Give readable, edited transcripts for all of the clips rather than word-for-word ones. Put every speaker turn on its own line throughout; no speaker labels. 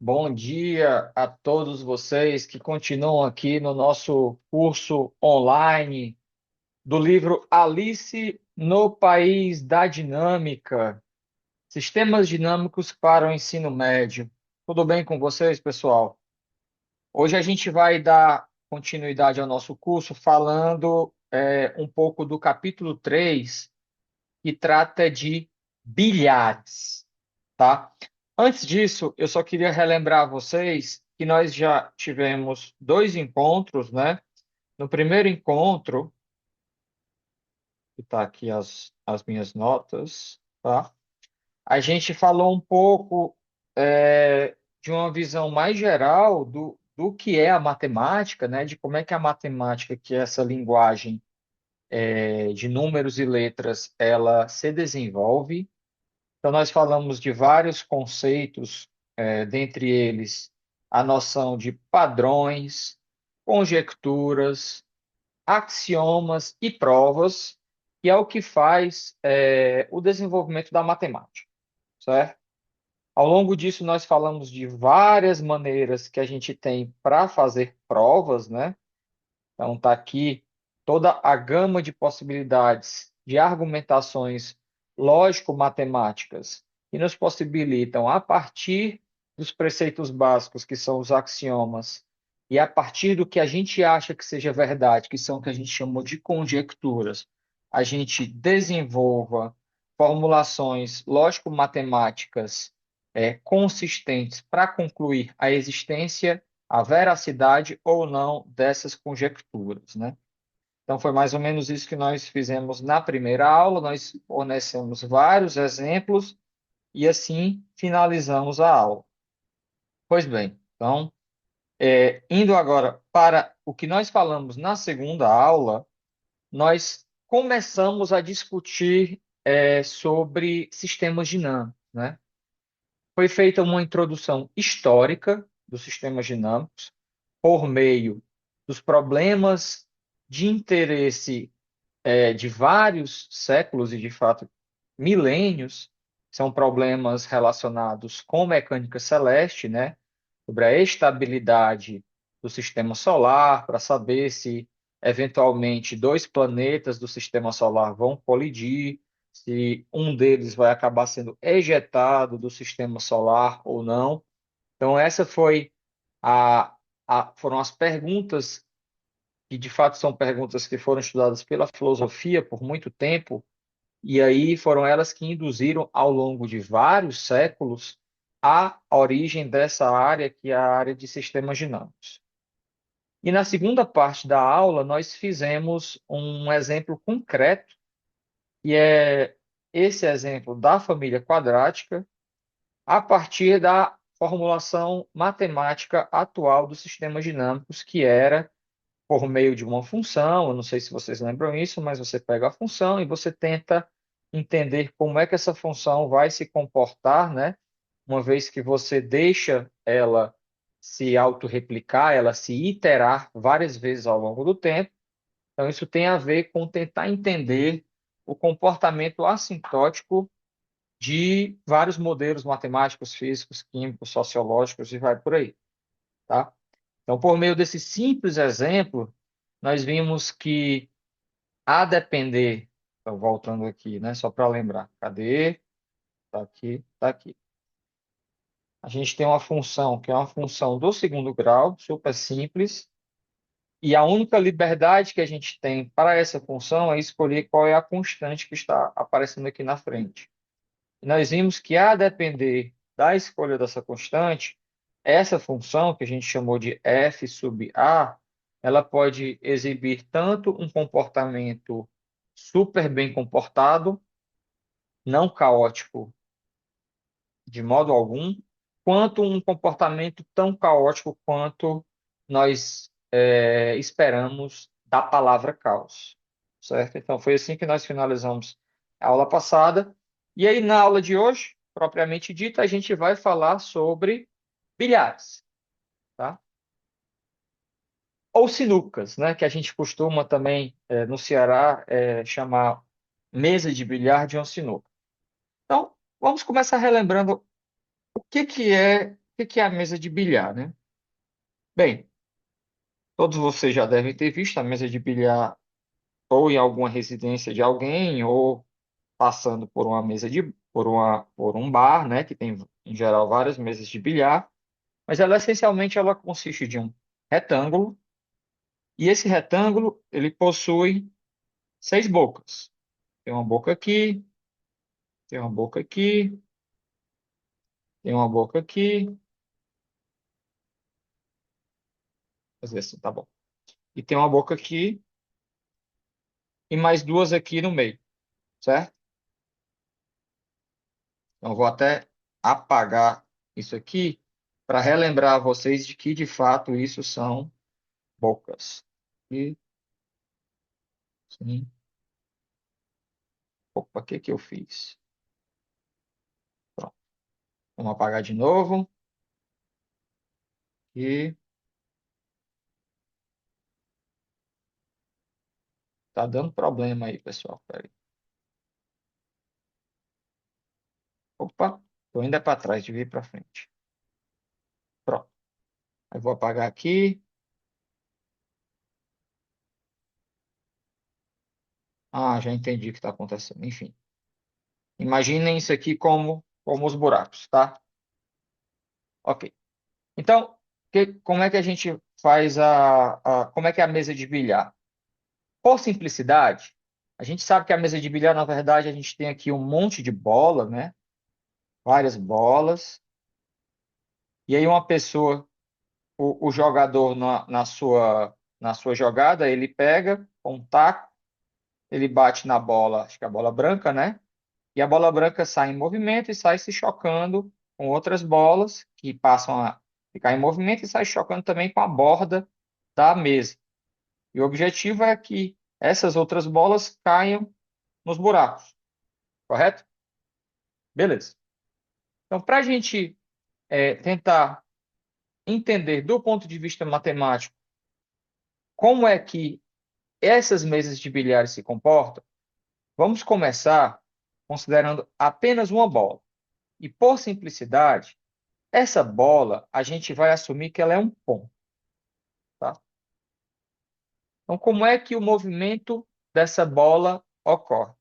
Bom dia a todos vocês que continuam aqui no nosso curso online do livro Alice no País da Dinâmica, Sistemas Dinâmicos para o Ensino Médio. Tudo bem com vocês, pessoal? Hoje a gente vai dar continuidade ao nosso curso falando um pouco do capítulo 3, que trata de bilhares, tá? Antes disso, eu só queria relembrar a vocês que nós já tivemos dois encontros, né? No primeiro encontro, que está aqui as minhas notas, tá? A gente falou um pouco de uma visão mais geral do que é a matemática, né? De como é que a matemática, que é essa linguagem de números e letras, ela se desenvolve. Então, nós falamos de vários conceitos, dentre eles a noção de padrões, conjecturas, axiomas e provas, que é o que faz, o desenvolvimento da matemática, certo? Ao longo disso, nós falamos de várias maneiras que a gente tem para fazer provas, né? Então, está aqui toda a gama de possibilidades de argumentações lógico-matemáticas que nos possibilitam, a partir dos preceitos básicos, que são os axiomas, e a partir do que a gente acha que seja verdade, que são o que a gente chamou de conjecturas, a gente desenvolva formulações lógico-matemáticas consistentes para concluir a existência, a veracidade ou não dessas conjecturas, né? Então, foi mais ou menos isso que nós fizemos na primeira aula. Nós fornecemos vários exemplos e assim finalizamos a aula. Pois bem, então, indo agora para o que nós falamos na segunda aula, nós começamos a discutir sobre sistemas dinâmicos, né? Foi feita uma introdução histórica dos sistemas dinâmicos por meio dos problemas de interesse de vários séculos e, de fato, milênios. São problemas relacionados com mecânica celeste, né? Sobre a estabilidade do sistema solar, para saber se, eventualmente, dois planetas do sistema solar vão colidir, se um deles vai acabar sendo ejetado do sistema solar ou não. Então, essa foi foram as perguntas que de fato são perguntas que foram estudadas pela filosofia por muito tempo, e aí foram elas que induziram ao longo de vários séculos a origem dessa área, que é a área de sistemas dinâmicos. E na segunda parte da aula, nós fizemos um exemplo concreto, que é esse exemplo da família quadrática, a partir da formulação matemática atual dos sistemas dinâmicos, que era por meio de uma função. Eu não sei se vocês lembram isso, mas você pega a função e você tenta entender como é que essa função vai se comportar, né? Uma vez que você deixa ela se autorreplicar, ela se iterar várias vezes ao longo do tempo. Então, isso tem a ver com tentar entender o comportamento assintótico de vários modelos matemáticos, físicos, químicos, sociológicos e vai por aí, tá? Então, por meio desse simples exemplo, nós vimos que, a depender, então, voltando aqui, né, só para lembrar, cadê? Está aqui, está aqui. A gente tem uma função que é uma função do segundo grau, super simples, e a única liberdade que a gente tem para essa função é escolher qual é a constante que está aparecendo aqui na frente. E nós vimos que, a depender da escolha dessa constante, essa função, que a gente chamou de f sub a, ela pode exibir tanto um comportamento super bem comportado, não caótico de modo algum, quanto um comportamento tão caótico quanto nós esperamos da palavra caos, certo? Então, foi assim que nós finalizamos a aula passada. E aí, na aula de hoje, propriamente dita, a gente vai falar sobre bilhares, tá? Ou sinucas, né? Que a gente costuma também, no Ceará, chamar mesa de bilhar de uma sinuca. Então, vamos começar relembrando o que que é que é a mesa de bilhar, né? Bem, todos vocês já devem ter visto a mesa de bilhar ou em alguma residência de alguém, ou passando por uma mesa por um bar, né, que tem em geral várias mesas de bilhar, mas ela essencialmente ela consiste de um retângulo, e esse retângulo ele possui seis bocas. Tem uma boca aqui, tem uma boca aqui, tem uma boca aqui, fazer assim, tá bom. E tem uma boca aqui e mais duas aqui no meio, certo? Então, eu vou até apagar isso aqui para relembrar vocês de que, de fato, isso são bocas. E, sim. Opa, o que que eu fiz? Pronto. Vamos apagar de novo. E tá dando problema aí, pessoal. Peraí. Opa, tô ainda para trás, devia ir para frente. Pronto. Aí vou apagar aqui. Ah, já entendi o que está acontecendo. Enfim, imaginem isso aqui como os buracos, tá? Ok. Então, como é que a gente faz como é que é a mesa de bilhar? Por simplicidade, a gente sabe que a mesa de bilhar, na verdade, a gente tem aqui um monte de bola, né? Várias bolas. E aí uma pessoa, o jogador na sua jogada, ele pega um taco, ele bate na bola, acho que é a bola branca, né? E a bola branca sai em movimento e sai se chocando com outras bolas que passam a ficar em movimento e sai chocando também com a borda da mesa. E o objetivo é que essas outras bolas caiam nos buracos, correto? Beleza. Então, para a gente tentar entender do ponto de vista matemático como é que essas mesas de bilhares se comportam, vamos começar considerando apenas uma bola. E por simplicidade, essa bola a gente vai assumir que ela é um ponto, tá? Então, como é que o movimento dessa bola ocorre?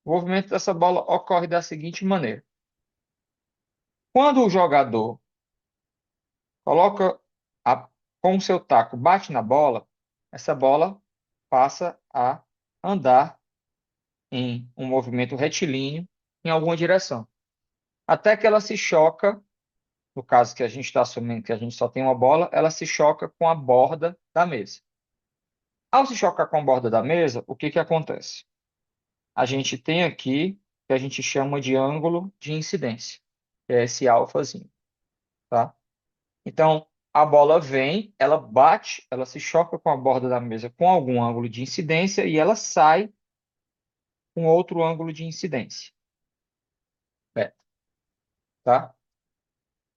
O movimento dessa bola ocorre da seguinte maneira: quando o jogador coloca a, com o seu taco, bate na bola, essa bola passa a andar em um movimento retilíneo em alguma direção, até que ela se choca, no caso que a gente está assumindo que a gente só tem uma bola, ela se choca com a borda da mesa. Ao se chocar com a borda da mesa, o que que acontece? A gente tem aqui o que a gente chama de ângulo de incidência, que é esse alfazinho, tá? Então, a bola vem, ela bate, ela se choca com a borda da mesa com algum ângulo de incidência e ela sai com outro ângulo de incidência, beta, tá?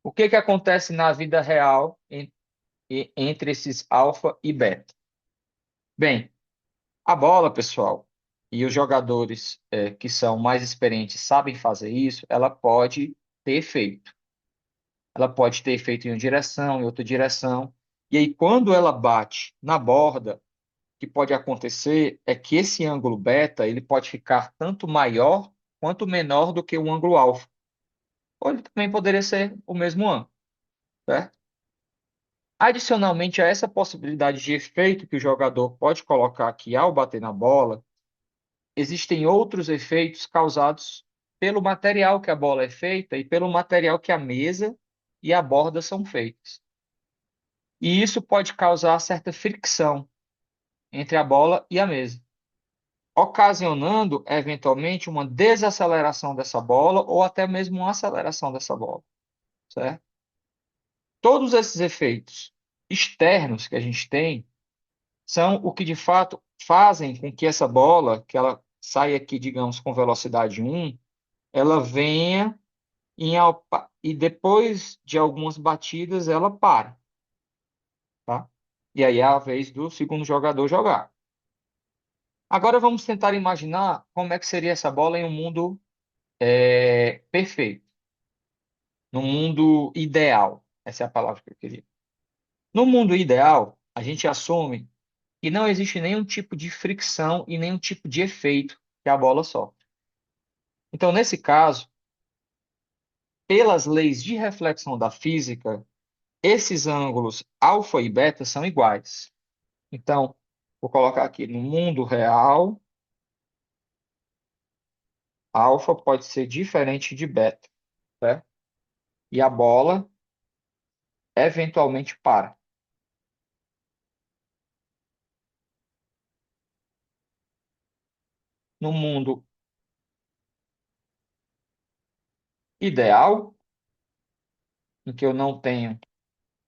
O que que acontece na vida real entre esses alfa e beta? Bem, a bola, pessoal, e os jogadores que são mais experientes sabem fazer isso, ela pode ter efeito. Ela pode ter efeito em uma direção, em outra direção. E aí, quando ela bate na borda, o que pode acontecer é que esse ângulo beta ele pode ficar tanto maior quanto menor do que o ângulo alfa. Ou ele também poderia ser o mesmo ângulo, certo? Adicionalmente a essa possibilidade de efeito que o jogador pode colocar aqui ao bater na bola, existem outros efeitos causados pelo material que a bola é feita e pelo material que a mesa e a borda são feitas. E isso pode causar certa fricção entre a bola e a mesa, ocasionando eventualmente uma desaceleração dessa bola ou até mesmo uma aceleração dessa bola, certo? Todos esses efeitos externos que a gente tem são o que de fato fazem com que essa bola, que ela saia aqui, digamos, com velocidade 1, ela venha e depois de algumas batidas ela para, tá? E aí é a vez do segundo jogador jogar. Agora vamos tentar imaginar como é que seria essa bola em um mundo perfeito. No mundo ideal, essa é a palavra que eu queria. No mundo ideal, a gente assume que não existe nenhum tipo de fricção e nenhum tipo de efeito que a bola sofre. Então, nesse caso, pelas leis de reflexão da física, esses ângulos alfa e beta são iguais. Então, vou colocar aqui, no mundo real, alfa pode ser diferente de beta, né? E a bola eventualmente para. No mundo ideal, em que eu não tenho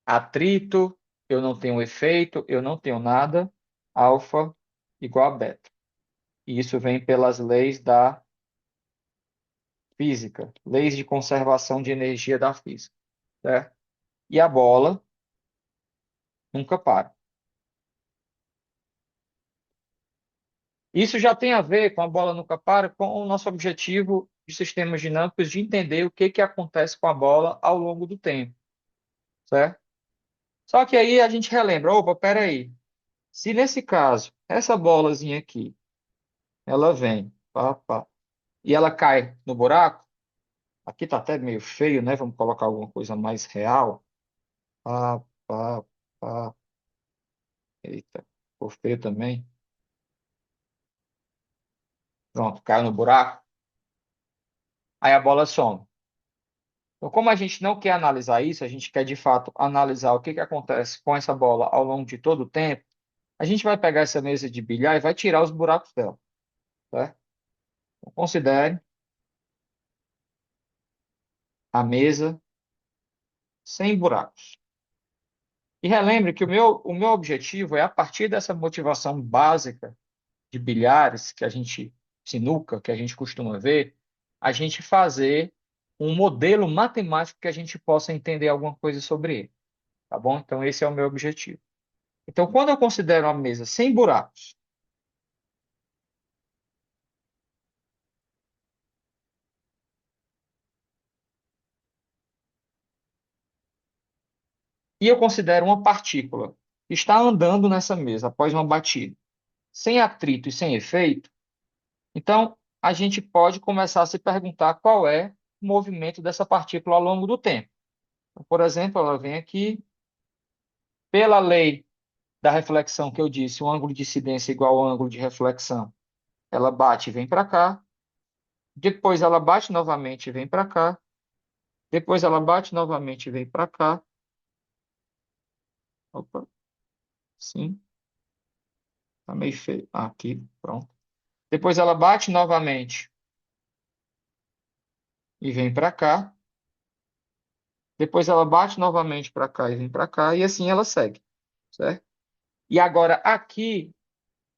atrito, eu não tenho efeito, eu não tenho nada, alfa igual a beta. E isso vem pelas leis da física, leis de conservação de energia da física, certo? E a bola nunca para. Isso já tem a ver com a bola nunca para, com o nosso objetivo de sistemas dinâmicos de entender o que que acontece com a bola ao longo do tempo, certo? Só que aí a gente relembra, opa, peraí, se nesse caso, essa bolazinha aqui, ela vem, pá, pá, e ela cai no buraco, aqui tá até meio feio, né? Vamos colocar alguma coisa mais real. Pá, pá, pá, eita, ficou feio também. Pronto, caiu no buraco, aí a bola some. Então, como a gente não quer analisar isso, a gente quer de fato analisar o que que acontece com essa bola ao longo de todo o tempo, a gente vai pegar essa mesa de bilhar e vai tirar os buracos dela, certo? Então, considere a mesa sem buracos. E relembre que o meu objetivo é, a partir dessa motivação básica de bilhares, que a gente, sinuca, que a gente costuma ver, a gente fazer um modelo matemático que a gente possa entender alguma coisa sobre ele, tá bom? Então, esse é o meu objetivo. Então, quando eu considero a mesa sem buracos e eu considero uma partícula que está andando nessa mesa após uma batida, sem atrito e sem efeito, então a gente pode começar a se perguntar qual é o movimento dessa partícula ao longo do tempo. Então, por exemplo, ela vem aqui, pela lei da reflexão que eu disse, o ângulo de incidência é igual ao ângulo de reflexão. Ela bate e vem para cá, depois ela bate novamente e vem para cá, depois ela bate novamente e vem para cá. Opa, sim, tá meio feio. Ah, aqui, pronto. Depois ela bate novamente e vem para cá. Depois ela bate novamente para cá e vem para cá. E assim ela segue, certo? E agora aqui,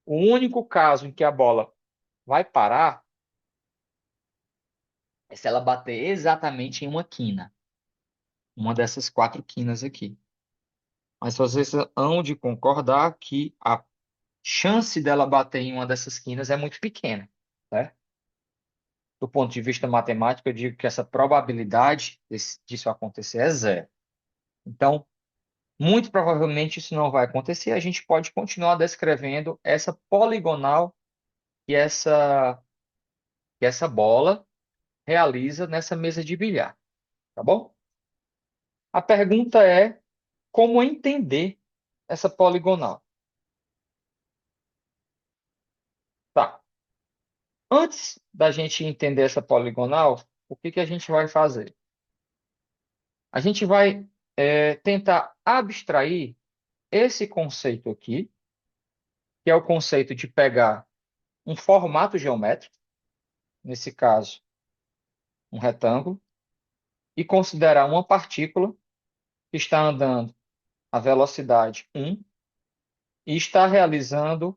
o único caso em que a bola vai parar é se ela bater exatamente em uma quina. Uma dessas quatro quinas aqui. Mas vocês hão de concordar que a chance dela bater em uma dessas quinas é muito pequena, né? Do ponto de vista matemático, eu digo que essa probabilidade disso acontecer é zero. Então, muito provavelmente isso não vai acontecer. A gente pode continuar descrevendo essa poligonal que essa bola realiza nessa mesa de bilhar, tá bom? A pergunta é como entender essa poligonal. Tá. Antes da gente entender essa poligonal, o que que a gente vai fazer? A gente vai tentar abstrair esse conceito aqui, que é o conceito de pegar um formato geométrico, nesse caso, um retângulo, e considerar uma partícula que está andando a velocidade 1 e está realizando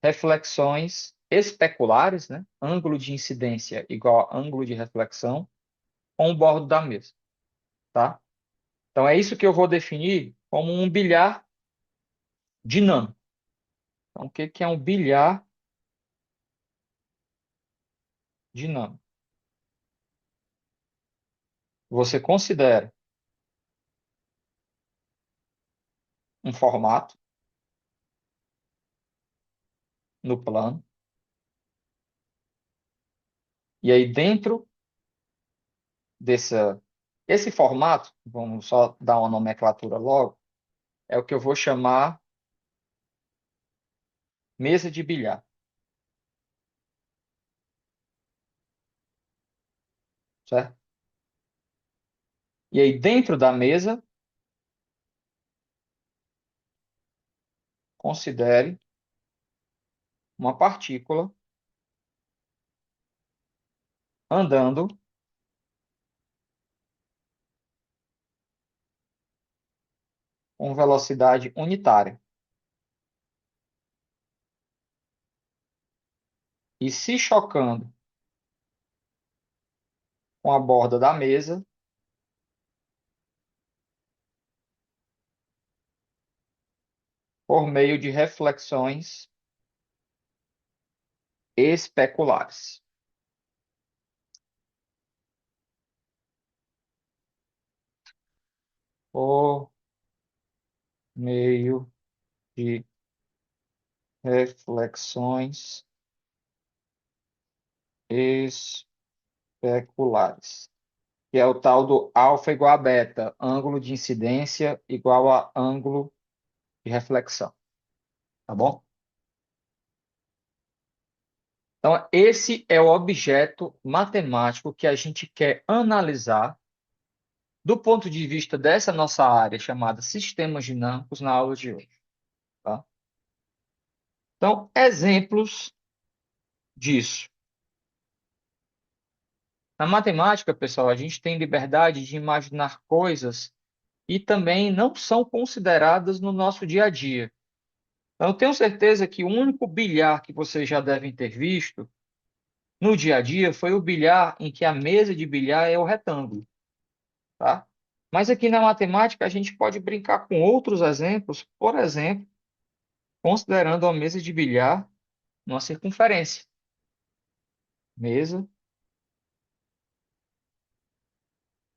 reflexões especulares, né? Ângulo de incidência igual a ângulo de reflexão, com o bordo da mesa, tá? Então é isso que eu vou definir como um bilhar dinâmico. Então, o que que é um bilhar dinâmico? você considera um formato no plano, e aí dentro desse esse formato, vamos só dar uma nomenclatura logo, é o que eu vou chamar mesa de bilhar, certo? E aí dentro da mesa, considere uma partícula andando com velocidade unitária e se chocando com a borda da mesa por meio de reflexões especulares. Por meio de reflexões especulares, que é o tal do alfa igual a beta, ângulo de incidência igual a ângulo de reflexão, tá bom? Então, esse é o objeto matemático que a gente quer analisar do ponto de vista dessa nossa área chamada sistemas dinâmicos na aula de hoje, tá? Então, exemplos disso. Na matemática, pessoal, a gente tem liberdade de imaginar coisas e também não são consideradas no nosso dia a dia. Então, eu tenho certeza que o único bilhar que vocês já devem ter visto no dia a dia foi o bilhar em que a mesa de bilhar é o retângulo, tá? Mas aqui na matemática a gente pode brincar com outros exemplos, por exemplo, considerando a mesa de bilhar numa circunferência. Mesa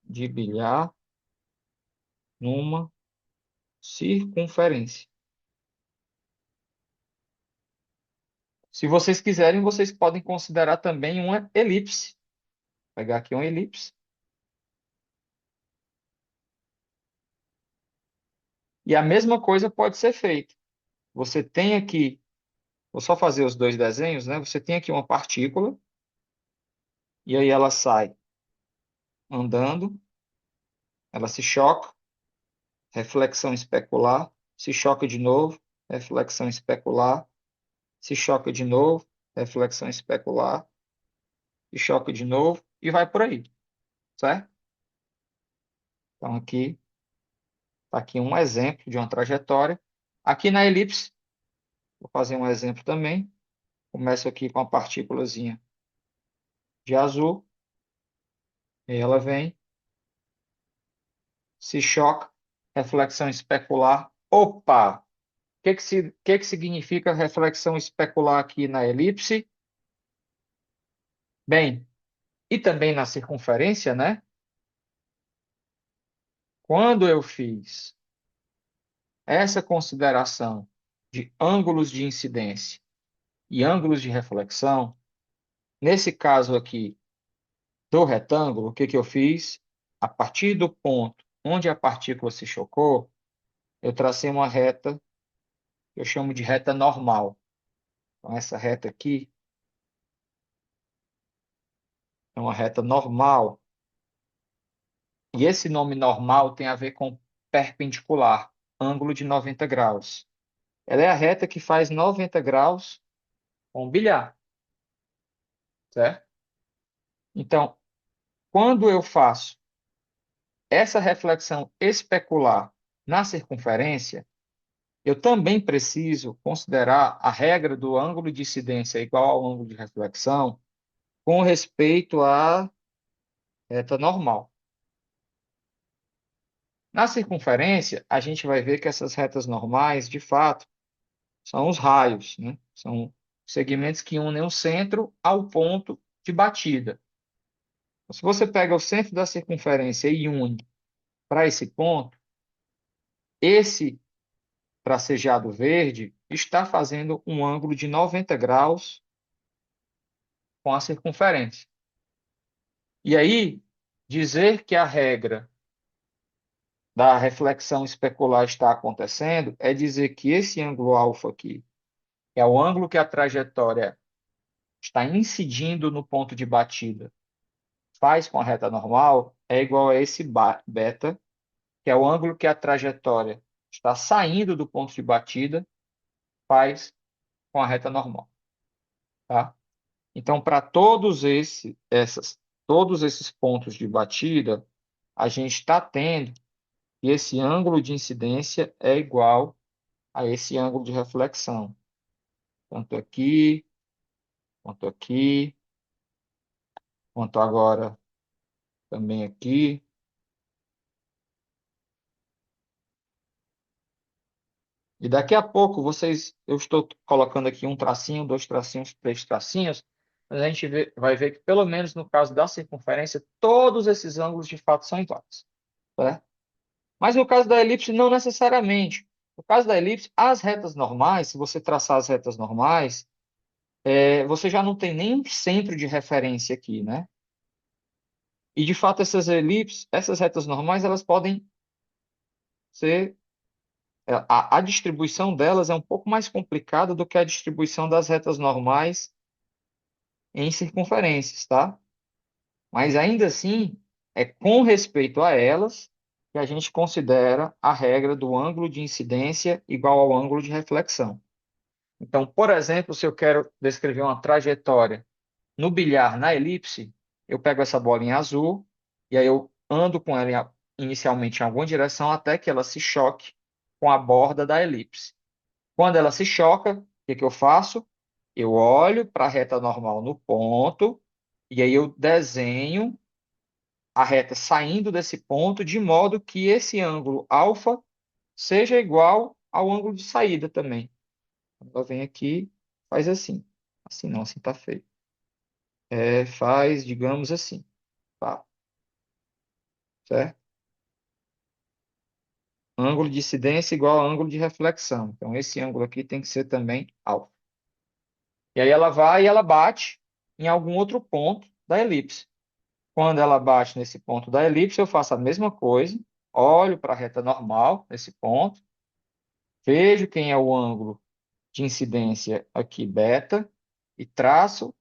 de bilhar numa circunferência. Se vocês quiserem, vocês podem considerar também uma elipse. Vou pegar aqui uma elipse. E a mesma coisa pode ser feita. Você tem aqui, vou só fazer os dois desenhos, né? Você tem aqui uma partícula, e aí ela sai andando, ela se choca, reflexão especular, se choca de novo, reflexão especular, se choca de novo, reflexão especular, se choca de novo, e vai por aí, certo? Então, aqui está aqui um exemplo de uma trajetória. Aqui na elipse, vou fazer um exemplo também. Começo aqui com a partículazinha de azul, e ela vem, se choca, reflexão especular. Opa! O que que significa reflexão especular aqui na elipse? Bem, e também na circunferência, né? Quando eu fiz essa consideração de ângulos de incidência e ângulos de reflexão, nesse caso aqui do retângulo, o que que eu fiz? A partir do ponto onde a partícula se chocou, eu tracei uma reta que eu chamo de reta normal. Então, essa reta aqui é uma reta normal. E esse nome normal tem a ver com perpendicular, ângulo de 90 graus. Ela é a reta que faz 90 graus com o bilhar, certo? Então, quando eu faço essa reflexão especular na circunferência, eu também preciso considerar a regra do ângulo de incidência igual ao ângulo de reflexão com respeito à reta normal. Na circunferência, a gente vai ver que essas retas normais, de fato, são os raios, né? São segmentos que unem o centro ao ponto de batida. Se você pega o centro da circunferência e une para esse ponto, esse tracejado verde está fazendo um ângulo de 90 graus com a circunferência. E aí, dizer que a regra da reflexão especular está acontecendo é dizer que esse ângulo alfa aqui, que é o ângulo que a trajetória está incidindo no ponto de batida, faz com a reta normal, é igual a esse beta, que é o ângulo que a trajetória está saindo do ponto de batida, faz com a reta normal, tá? Então, para todos esses pontos de batida, a gente está tendo que esse ângulo de incidência é igual a esse ângulo de reflexão. Tanto aqui, quanto aqui, quanto agora também aqui. E daqui a pouco eu estou colocando aqui um tracinho, dois tracinhos, três tracinhos, mas a gente vai ver que pelo menos no caso da circunferência, todos esses ângulos de fato são iguais, tá? Mas no caso da elipse, não necessariamente. No caso da elipse, as retas normais, se você traçar as retas normais, você já não tem nenhum centro de referência aqui, né? E de fato essas elipses, essas retas normais, elas podem ser a distribuição delas é um pouco mais complicada do que a distribuição das retas normais em circunferências, tá? Mas ainda assim, é com respeito a elas que a gente considera a regra do ângulo de incidência igual ao ângulo de reflexão. Então, por exemplo, se eu quero descrever uma trajetória no bilhar, na elipse, eu pego essa bolinha azul e aí eu ando com ela inicialmente em alguma direção até que ela se choque com a borda da elipse. Quando ela se choca, o que que eu faço? Eu olho para a reta normal no ponto e aí eu desenho a reta saindo desse ponto de modo que esse ângulo alfa seja igual ao ângulo de saída também. Ela vem aqui, faz assim. Assim não, assim tá feio. Faz, digamos assim, tá? Certo? Ângulo de incidência igual a ângulo de reflexão. Então, esse ângulo aqui tem que ser também alfa. E aí ela vai e ela bate em algum outro ponto da elipse. Quando ela bate nesse ponto da elipse, eu faço a mesma coisa, olho para a reta normal nesse ponto, vejo quem é o ângulo de incidência aqui, beta, e traço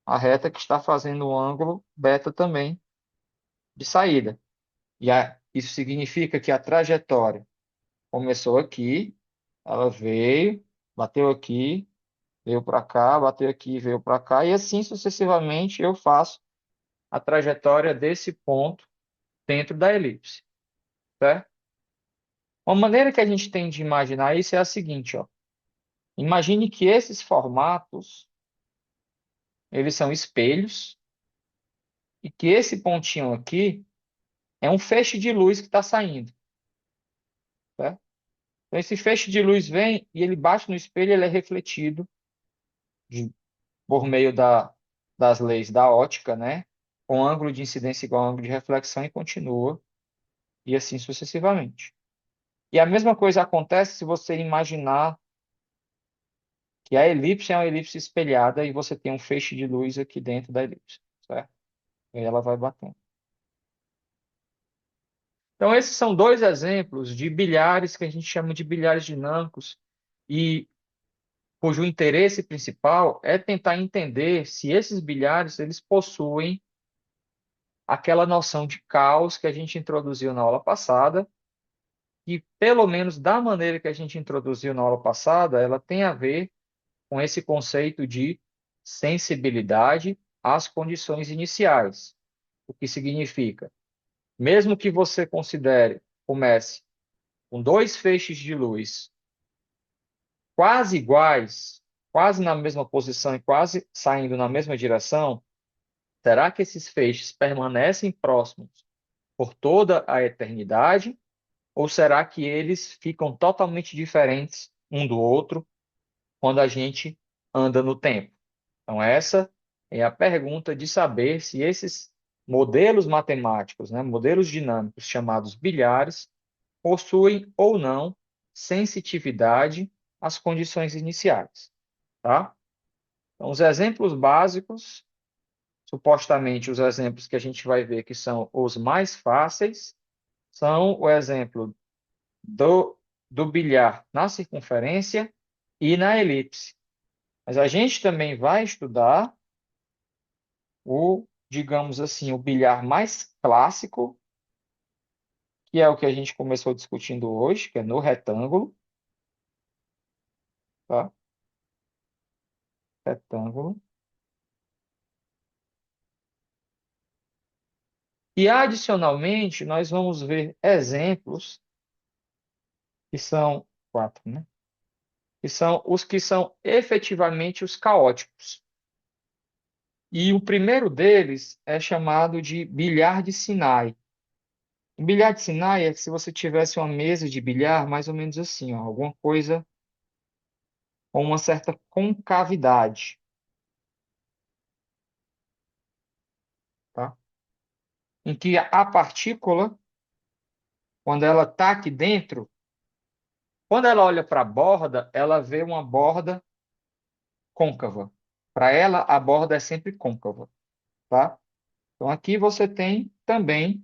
a reta que está fazendo o ângulo beta também de saída. Isso significa que a trajetória começou aqui, ela veio, bateu aqui, veio para cá, bateu aqui, veio para cá, e assim sucessivamente eu faço a trajetória desse ponto dentro da elipse, certo? Uma maneira que a gente tem de imaginar isso é a seguinte, ó. Imagine que esses formatos, eles são espelhos e que esse pontinho aqui é um feixe de luz que está saindo, certo? Então, esse feixe de luz vem e ele bate no espelho, ele é refletido de- por meio das leis da ótica, né? Com ângulo de incidência igual a ângulo de reflexão e continua, e assim sucessivamente. E a mesma coisa acontece se você imaginar que a elipse é uma elipse espelhada e você tem um feixe de luz aqui dentro da elipse, certo? E aí ela vai batendo. Então, esses são dois exemplos de bilhares que a gente chama de bilhares dinâmicos e cujo interesse principal é tentar entender se esses bilhares eles possuem aquela noção de caos que a gente introduziu na aula passada e, pelo menos da maneira que a gente introduziu na aula passada, ela tem a ver com esse conceito de sensibilidade às condições iniciais. O que significa, mesmo que você comece com dois feixes de luz quase iguais, quase na mesma posição e quase saindo na mesma direção, será que esses feixes permanecem próximos por toda a eternidade? Ou será que eles ficam totalmente diferentes um do outro quando a gente anda no tempo? Então, essa É a pergunta de saber se esses modelos matemáticos, né, modelos dinâmicos chamados bilhares, possuem ou não sensitividade às condições iniciais, tá? Então, os exemplos básicos, supostamente os exemplos que a gente vai ver que são os mais fáceis, são o exemplo do bilhar na circunferência e na elipse. Mas a gente também vai estudar digamos assim, o bilhar mais clássico, que é o que a gente começou discutindo hoje, que é no retângulo, tá? Retângulo. E adicionalmente, nós vamos ver exemplos que são quatro, né? Que são os que são efetivamente os caóticos. E o primeiro deles é chamado de bilhar de Sinai. O bilhar de Sinai é que se você tivesse uma mesa de bilhar, mais ou menos assim, ó, alguma coisa com uma certa concavidade, tá? Em que a partícula, quando ela está aqui dentro, quando ela olha para a borda, ela vê uma borda côncava. Para ela, a borda é sempre côncava, tá? Então, aqui você tem também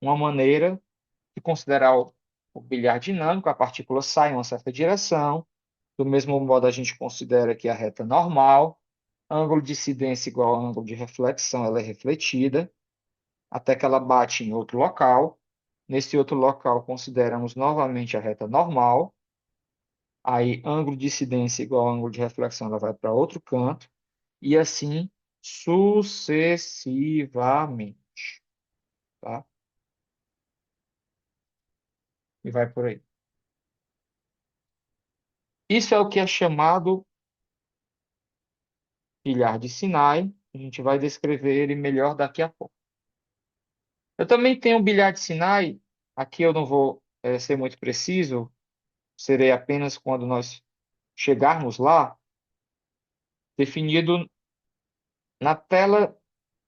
uma maneira de considerar o bilhar dinâmico, a partícula sai em uma certa direção, do mesmo modo a gente considera que a reta normal, ângulo de incidência igual ao ângulo de reflexão, ela é refletida, até que ela bate em outro local. Nesse outro local, consideramos novamente a reta normal, aí ângulo de incidência igual ao ângulo de reflexão, ela vai para outro canto, e assim sucessivamente, tá? E vai por aí. Isso é o que é chamado bilhar de Sinai. A gente vai descrever ele melhor daqui a pouco. Eu também tenho um bilhar de Sinai. Aqui eu não vou ser muito preciso, serei apenas quando nós chegarmos lá, definido na tela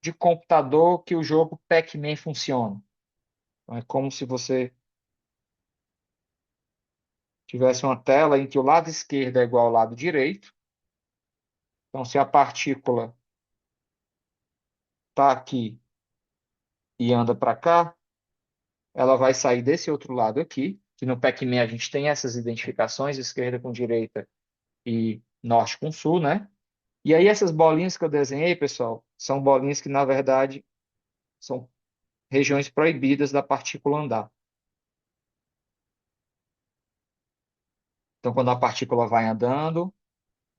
de computador que o jogo Pac-Man funciona. Então, é como se você tivesse uma tela em que o lado esquerdo é igual ao lado direito. Então, se a partícula está aqui e anda para cá, ela vai sair desse outro lado aqui, que no Pac-Man a gente tem essas identificações, esquerda com direita e norte com sul, né? E aí essas bolinhas que eu desenhei, pessoal, são bolinhas que, na verdade, são regiões proibidas da partícula andar. Então, quando a partícula vai andando,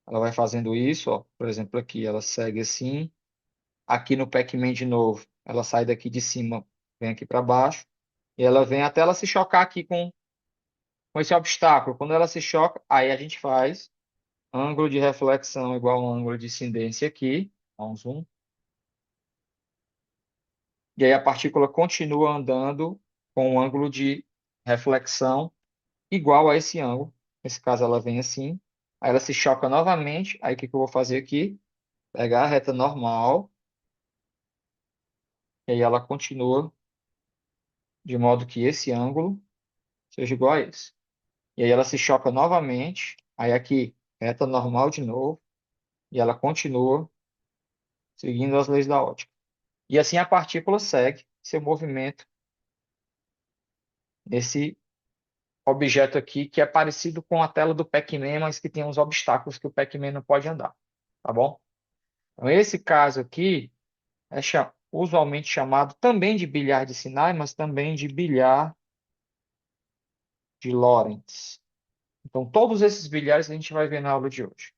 ela vai fazendo isso, ó. Por exemplo, aqui ela segue assim. Aqui no Pac-Man de novo, ela sai daqui de cima, vem aqui para baixo, e ela vem até ela se chocar aqui com esse obstáculo. Quando ela se choca, aí a gente faz ângulo de reflexão igual ao ângulo de incidência aqui, dá um zoom, e aí a partícula continua andando com um ângulo de reflexão igual a esse ângulo. Nesse caso, ela vem assim, aí ela se choca novamente, aí o que que eu vou fazer aqui? Pegar a reta normal, e aí ela continua de modo que esse ângulo seja igual a esse. E aí ela se choca novamente, aí aqui, reta normal de novo, e ela continua seguindo as leis da ótica. E assim a partícula segue seu movimento nesse objeto aqui, que é parecido com a tela do Pac-Man, mas que tem uns obstáculos que o Pac-Man não pode andar, tá bom? Então, esse caso aqui é usualmente chamado também de bilhar de Sinai, mas também de bilhar de Lorentz. Então, todos esses bilhares a gente vai ver na aula de hoje.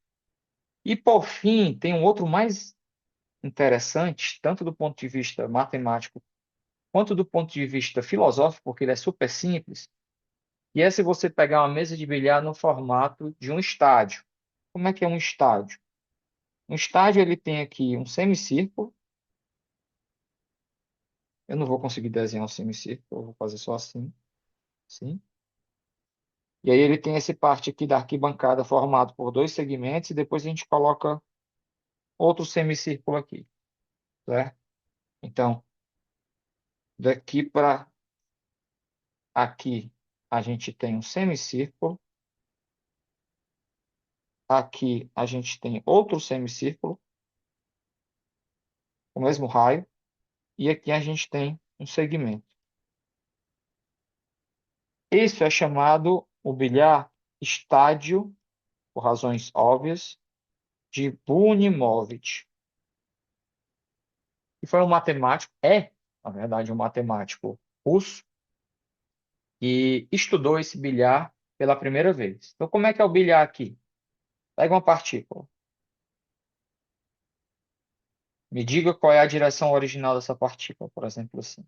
E, por fim, tem um outro mais interessante, tanto do ponto de vista matemático quanto do ponto de vista filosófico, porque ele é super simples, e é se você pegar uma mesa de bilhar no formato de um estádio. Como é que é um estádio? Um estádio ele tem aqui um semicírculo. Eu não vou conseguir desenhar um semicírculo, eu vou fazer só assim, assim. E aí ele tem essa parte aqui da arquibancada formado por dois segmentos e depois a gente coloca outro semicírculo aqui, certo? Então, daqui para aqui, a gente tem um semicírculo. Aqui, a gente tem outro semicírculo, o mesmo raio. E aqui a gente tem um segmento. Isso é chamado o bilhar estádio, por razões óbvias, de Bunimowitsch. E foi um matemático, na verdade, um matemático russo, e estudou esse bilhar pela primeira vez. Então, como é que é o bilhar aqui? Pega uma partícula. Me diga qual é a direção original dessa partícula, por exemplo, assim.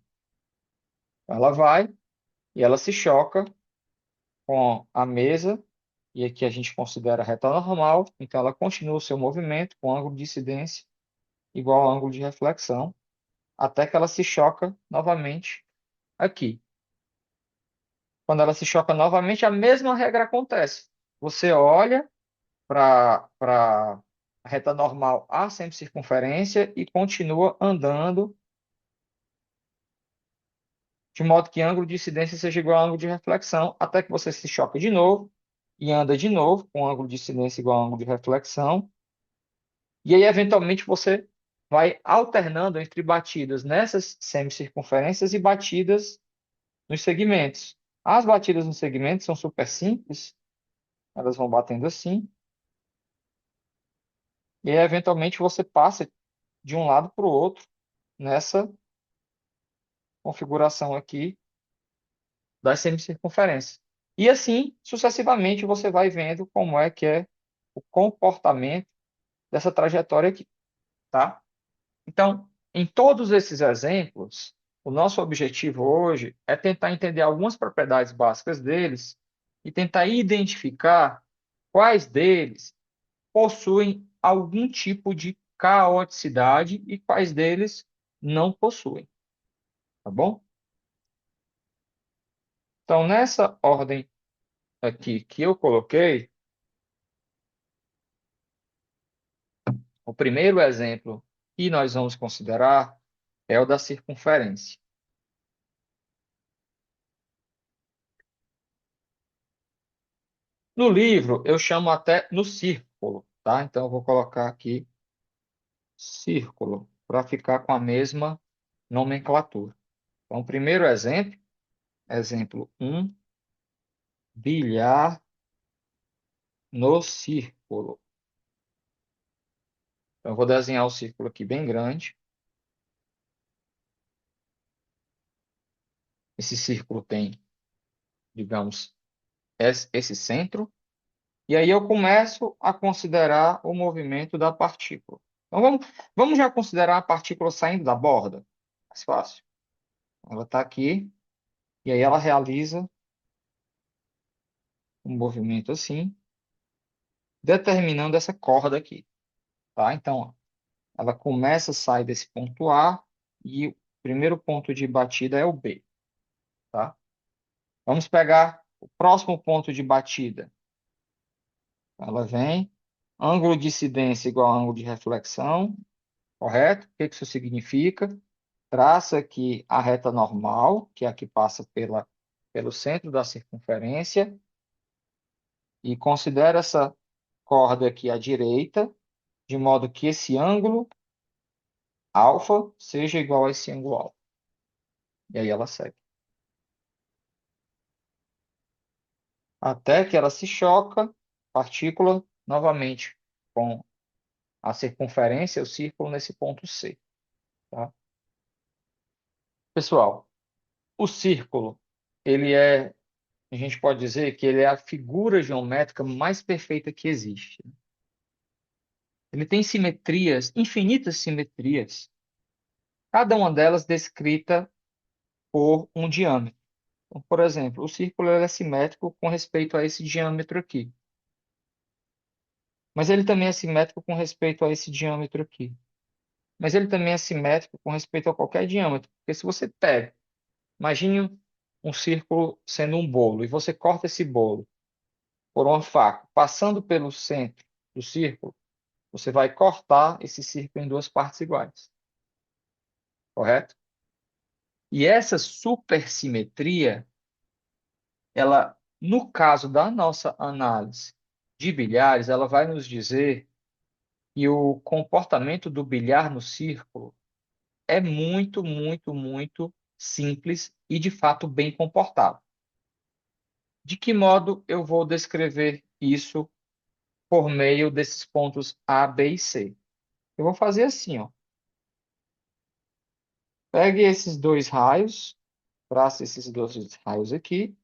Ela vai e ela se choca com a mesa, e aqui a gente considera a reta normal, então ela continua o seu movimento com ângulo de incidência igual ao ângulo de reflexão, até que ela se choca novamente aqui. Quando ela se choca novamente, a mesma regra acontece. Você olha para a reta normal a semicircunferência e continua andando de modo que ângulo de incidência seja igual ao ângulo de reflexão, até que você se choca de novo e anda de novo com ângulo de incidência igual ao ângulo de reflexão. E aí, eventualmente, você vai alternando entre batidas nessas semicircunferências e batidas nos segmentos. As batidas nos segmentos são super simples, elas vão batendo assim, e aí, eventualmente você passa de um lado para o outro nessa configuração aqui das semicircunferências. E assim, sucessivamente, você vai vendo como é o comportamento dessa trajetória aqui, tá? Então, em todos esses exemplos, o nosso objetivo hoje é tentar entender algumas propriedades básicas deles e tentar identificar quais deles possuem algum tipo de caoticidade e quais deles não possuem, tá bom? Então, nessa ordem aqui que eu coloquei, o primeiro exemplo que nós vamos considerar é o da circunferência. No livro, eu chamo até no círculo, tá? Então, eu vou colocar aqui círculo, para ficar com a mesma nomenclatura. Então, o primeiro exemplo, exemplo 1, bilhar no círculo. Então, eu vou desenhar o círculo aqui bem grande. Esse círculo tem, digamos, esse centro. E aí eu começo a considerar o movimento da partícula. Então, vamos já considerar a partícula saindo da borda? Mais fácil. Ela está aqui, e aí ela realiza um movimento assim, determinando essa corda aqui, tá? Então, ela começa a sair desse ponto A e o primeiro ponto de batida é o B, tá? Vamos pegar o próximo ponto de batida. Ela vem, ângulo de incidência igual a ângulo de reflexão, correto? O que que isso significa? Traça aqui a reta normal, que é a que passa pelo centro da circunferência, e considera essa corda aqui à direita, de modo que esse ângulo alfa seja igual a esse ângulo alfa. E aí ela segue. Até que ela se choca, partícula, novamente, com a circunferência, o círculo, nesse ponto C. Tá? Pessoal, o círculo, a gente pode dizer que ele é a figura geométrica mais perfeita que existe. Ele tem simetrias, infinitas simetrias, cada uma delas descrita por um diâmetro. Então, por exemplo, o círculo ele é simétrico com respeito a esse diâmetro aqui. Mas ele também é simétrico com respeito a esse diâmetro aqui. Mas ele também é simétrico com respeito a qualquer diâmetro. Porque se você pega, imagine um círculo sendo um bolo, e você corta esse bolo por uma faca, passando pelo centro do círculo, você vai cortar esse círculo em duas partes iguais, correto? E essa supersimetria, ela, no caso da nossa análise de bilhares, ela vai nos dizer que o comportamento do bilhar no círculo é muito, muito, muito simples e, de fato, bem comportado. De que modo eu vou descrever isso por meio desses pontos A, B e C? Eu vou fazer assim, ó. Pegue esses dois raios, trace esses dois raios aqui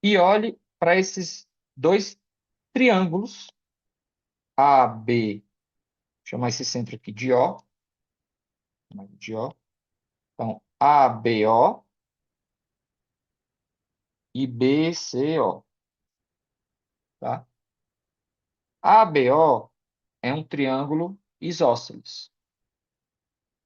e olhe para esses dois triângulos A, B, vou chamar esse centro aqui de O, de O. Então, ABO e BCO, tá? ABO é um triângulo isósceles,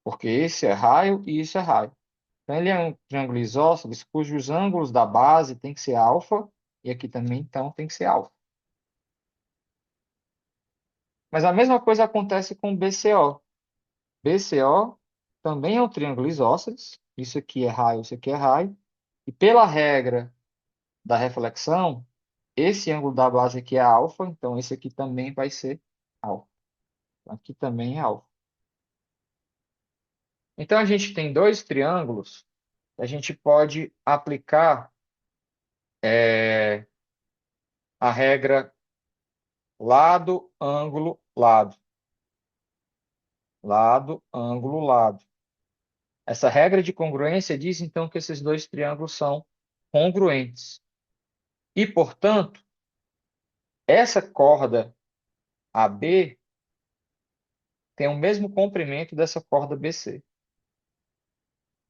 porque esse é raio e isso é raio. Então, ele é um triângulo isósceles cujos ângulos da base tem que ser alfa e aqui também, então, tem que ser alfa. Mas a mesma coisa acontece com BCO. BCO também é um triângulo isósceles. Isso aqui é raio, isso aqui é raio. E pela regra da reflexão, esse ângulo da base aqui é alfa, então esse aqui também vai ser alfa. Aqui também é alfa. Então a gente tem dois triângulos, a gente pode aplicar a regra lado, ângulo, lado. Lado, ângulo, lado. Essa regra de congruência diz então que esses dois triângulos são congruentes. E, portanto, essa corda AB tem o mesmo comprimento dessa corda BC.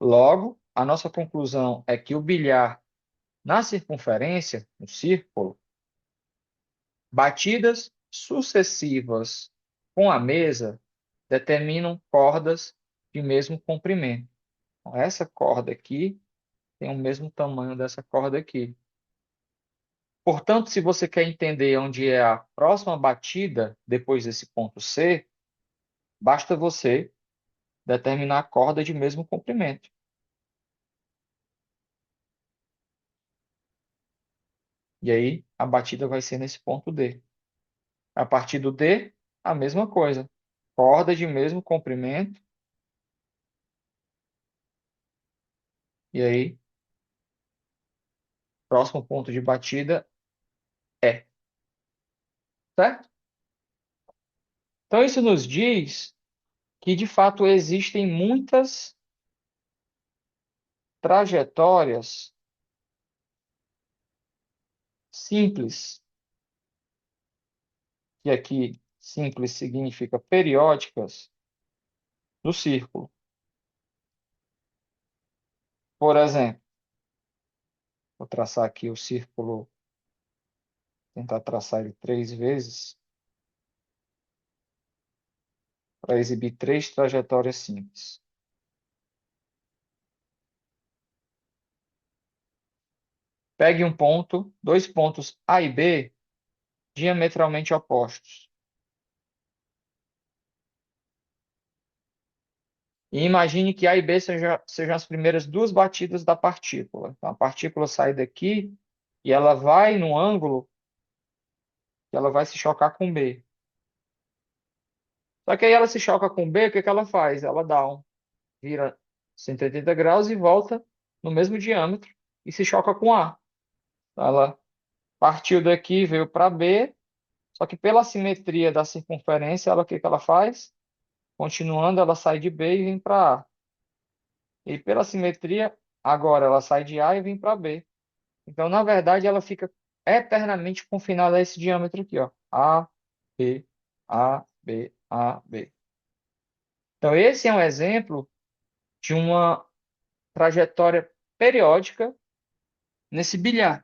Logo, a nossa conclusão é que o bilhar na circunferência, no círculo, batidas sucessivas com a mesa determinam cordas de mesmo comprimento. Então, essa corda aqui tem o mesmo tamanho dessa corda aqui. Portanto, se você quer entender onde é a próxima batida depois desse ponto C, basta você determinar a corda de mesmo comprimento. E aí, a batida vai ser nesse ponto D. A partir do D, a mesma coisa. Corda de mesmo comprimento. E aí, próximo ponto de batida é. Certo? Então, isso nos diz que, de fato, existem muitas trajetórias simples, que aqui simples significa periódicas, do círculo. Por exemplo, vou traçar aqui o círculo, tentar traçar ele 3 vezes, para exibir 3 trajetórias simples. Pegue um ponto, dois pontos A e B, diametralmente opostos. E imagine que A e B sejam as primeiras duas batidas da partícula. Então, a partícula sai daqui e ela vai no ângulo que ela vai se chocar com B. Só que aí ela se choca com B, o que que ela faz? Ela vira 180 graus e volta no mesmo diâmetro e se choca com A. Ela partiu daqui, veio para B, só que pela simetria da circunferência, o que que ela faz? Continuando, ela sai de B e vem para A. E pela simetria, agora ela sai de A e vem para B. Então, na verdade, ela fica eternamente confinada a esse diâmetro aqui, ó. A, B, A, B, A, B. Então, esse é um exemplo de uma trajetória periódica nesse bilhar.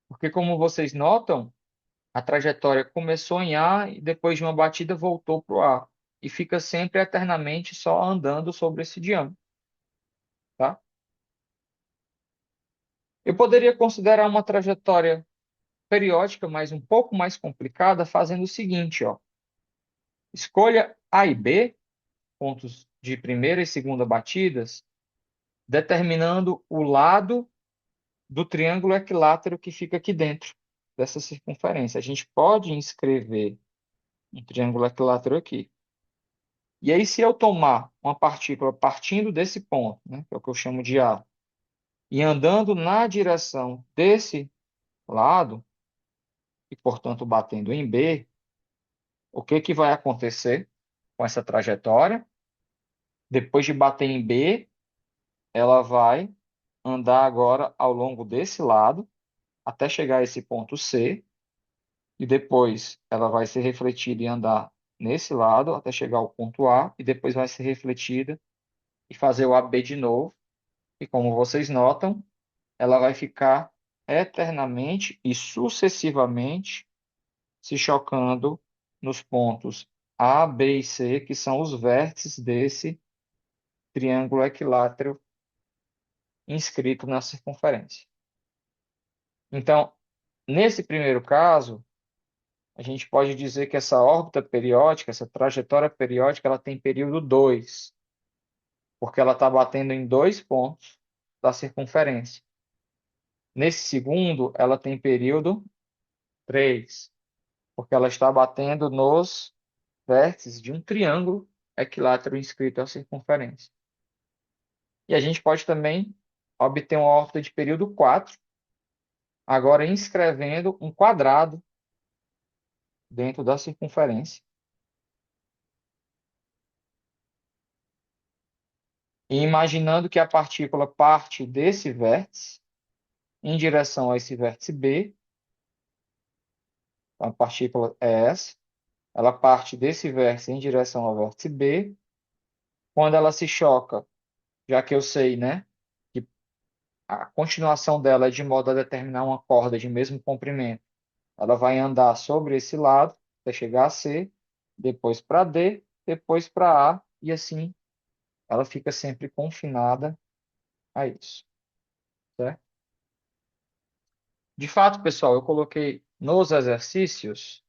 Porque, como vocês notam, a trajetória começou em A e depois de uma batida voltou para o A. E fica sempre eternamente só andando sobre esse diâmetro. Tá? Eu poderia considerar uma trajetória periódica, mas um pouco mais complicada, fazendo o seguinte, ó. Escolha A e B, pontos de primeira e segunda batidas, determinando o lado do triângulo equilátero que fica aqui dentro dessa circunferência. A gente pode inscrever um triângulo equilátero aqui. E aí, se eu tomar uma partícula partindo desse ponto, né, que é o que eu chamo de A, e andando na direção desse lado, e portanto batendo em B, o que que vai acontecer com essa trajetória? Depois de bater em B, ela vai andar agora ao longo desse lado, até chegar a esse ponto C, e depois ela vai ser refletida e andar nesse lado, até chegar ao ponto A, e depois vai ser refletida e fazer o AB de novo. E como vocês notam, ela vai ficar eternamente e sucessivamente se chocando nos pontos A, B e C, que são os vértices desse triângulo equilátero inscrito na circunferência. Então, nesse primeiro caso, a gente pode dizer que essa órbita periódica, essa trajetória periódica, ela tem período 2, porque ela está batendo em dois pontos da circunferência. Nesse segundo, ela tem período 3, porque ela está batendo nos vértices de um triângulo equilátero inscrito à circunferência. E a gente pode também obter uma órbita de período 4, agora inscrevendo um quadrado dentro da circunferência. E imaginando que a partícula parte desse vértice em direção a esse vértice B, a partícula é essa, ela parte desse vértice em direção ao vértice B. Quando ela se choca, já que eu sei, né, que a continuação dela é de modo a determinar uma corda de mesmo comprimento, ela vai andar sobre esse lado até chegar a C, depois para D, depois para A, e assim ela fica sempre confinada a isso, certo? De fato, pessoal, eu coloquei nos exercícios,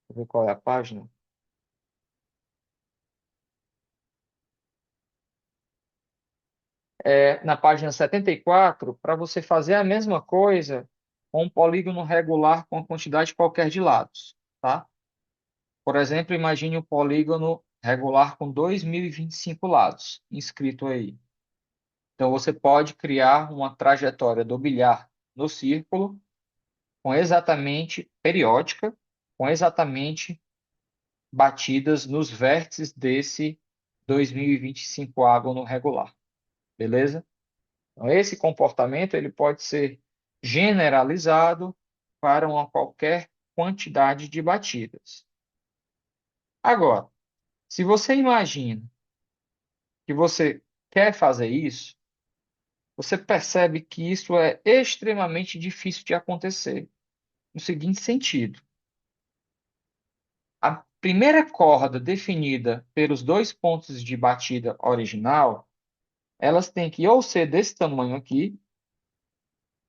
vou ver qual é a página, na página 74, para você fazer a mesma coisa com um polígono regular com a quantidade qualquer de lados, tá? Por exemplo, imagine um polígono regular com 2025 lados, inscrito aí. Então, você pode criar uma trajetória do bilhar no círculo com exatamente periódica, com exatamente batidas nos vértices desse 2025 ágono regular, beleza? Então, esse comportamento ele pode ser generalizado para uma qualquer quantidade de batidas. Agora, se você imagina que você quer fazer isso, você percebe que isso é extremamente difícil de acontecer, no seguinte sentido: a primeira corda definida pelos dois pontos de batida original, elas têm que ou ser desse tamanho aqui,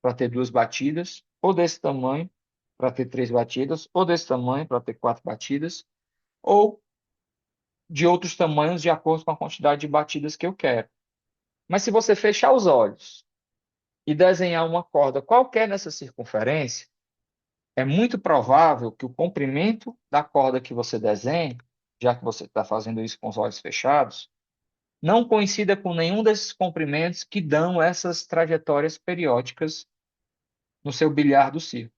para ter duas batidas, ou desse tamanho, para ter três batidas, ou desse tamanho, para ter quatro batidas, ou de outros tamanhos, de acordo com a quantidade de batidas que eu quero. Mas se você fechar os olhos e desenhar uma corda qualquer nessa circunferência, é muito provável que o comprimento da corda que você desenhe, já que você está fazendo isso com os olhos fechados, não coincida com nenhum desses comprimentos que dão essas trajetórias periódicas no seu bilhar do círculo.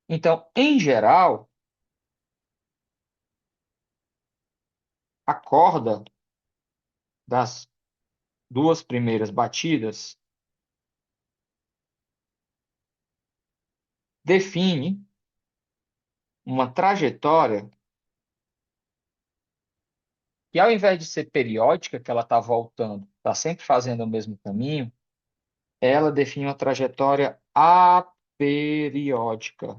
Então, em geral, a corda das duas primeiras batidas define uma trajetória que, ao invés de ser periódica, que ela está voltando, está sempre fazendo o mesmo caminho, ela define uma trajetória aperiódica,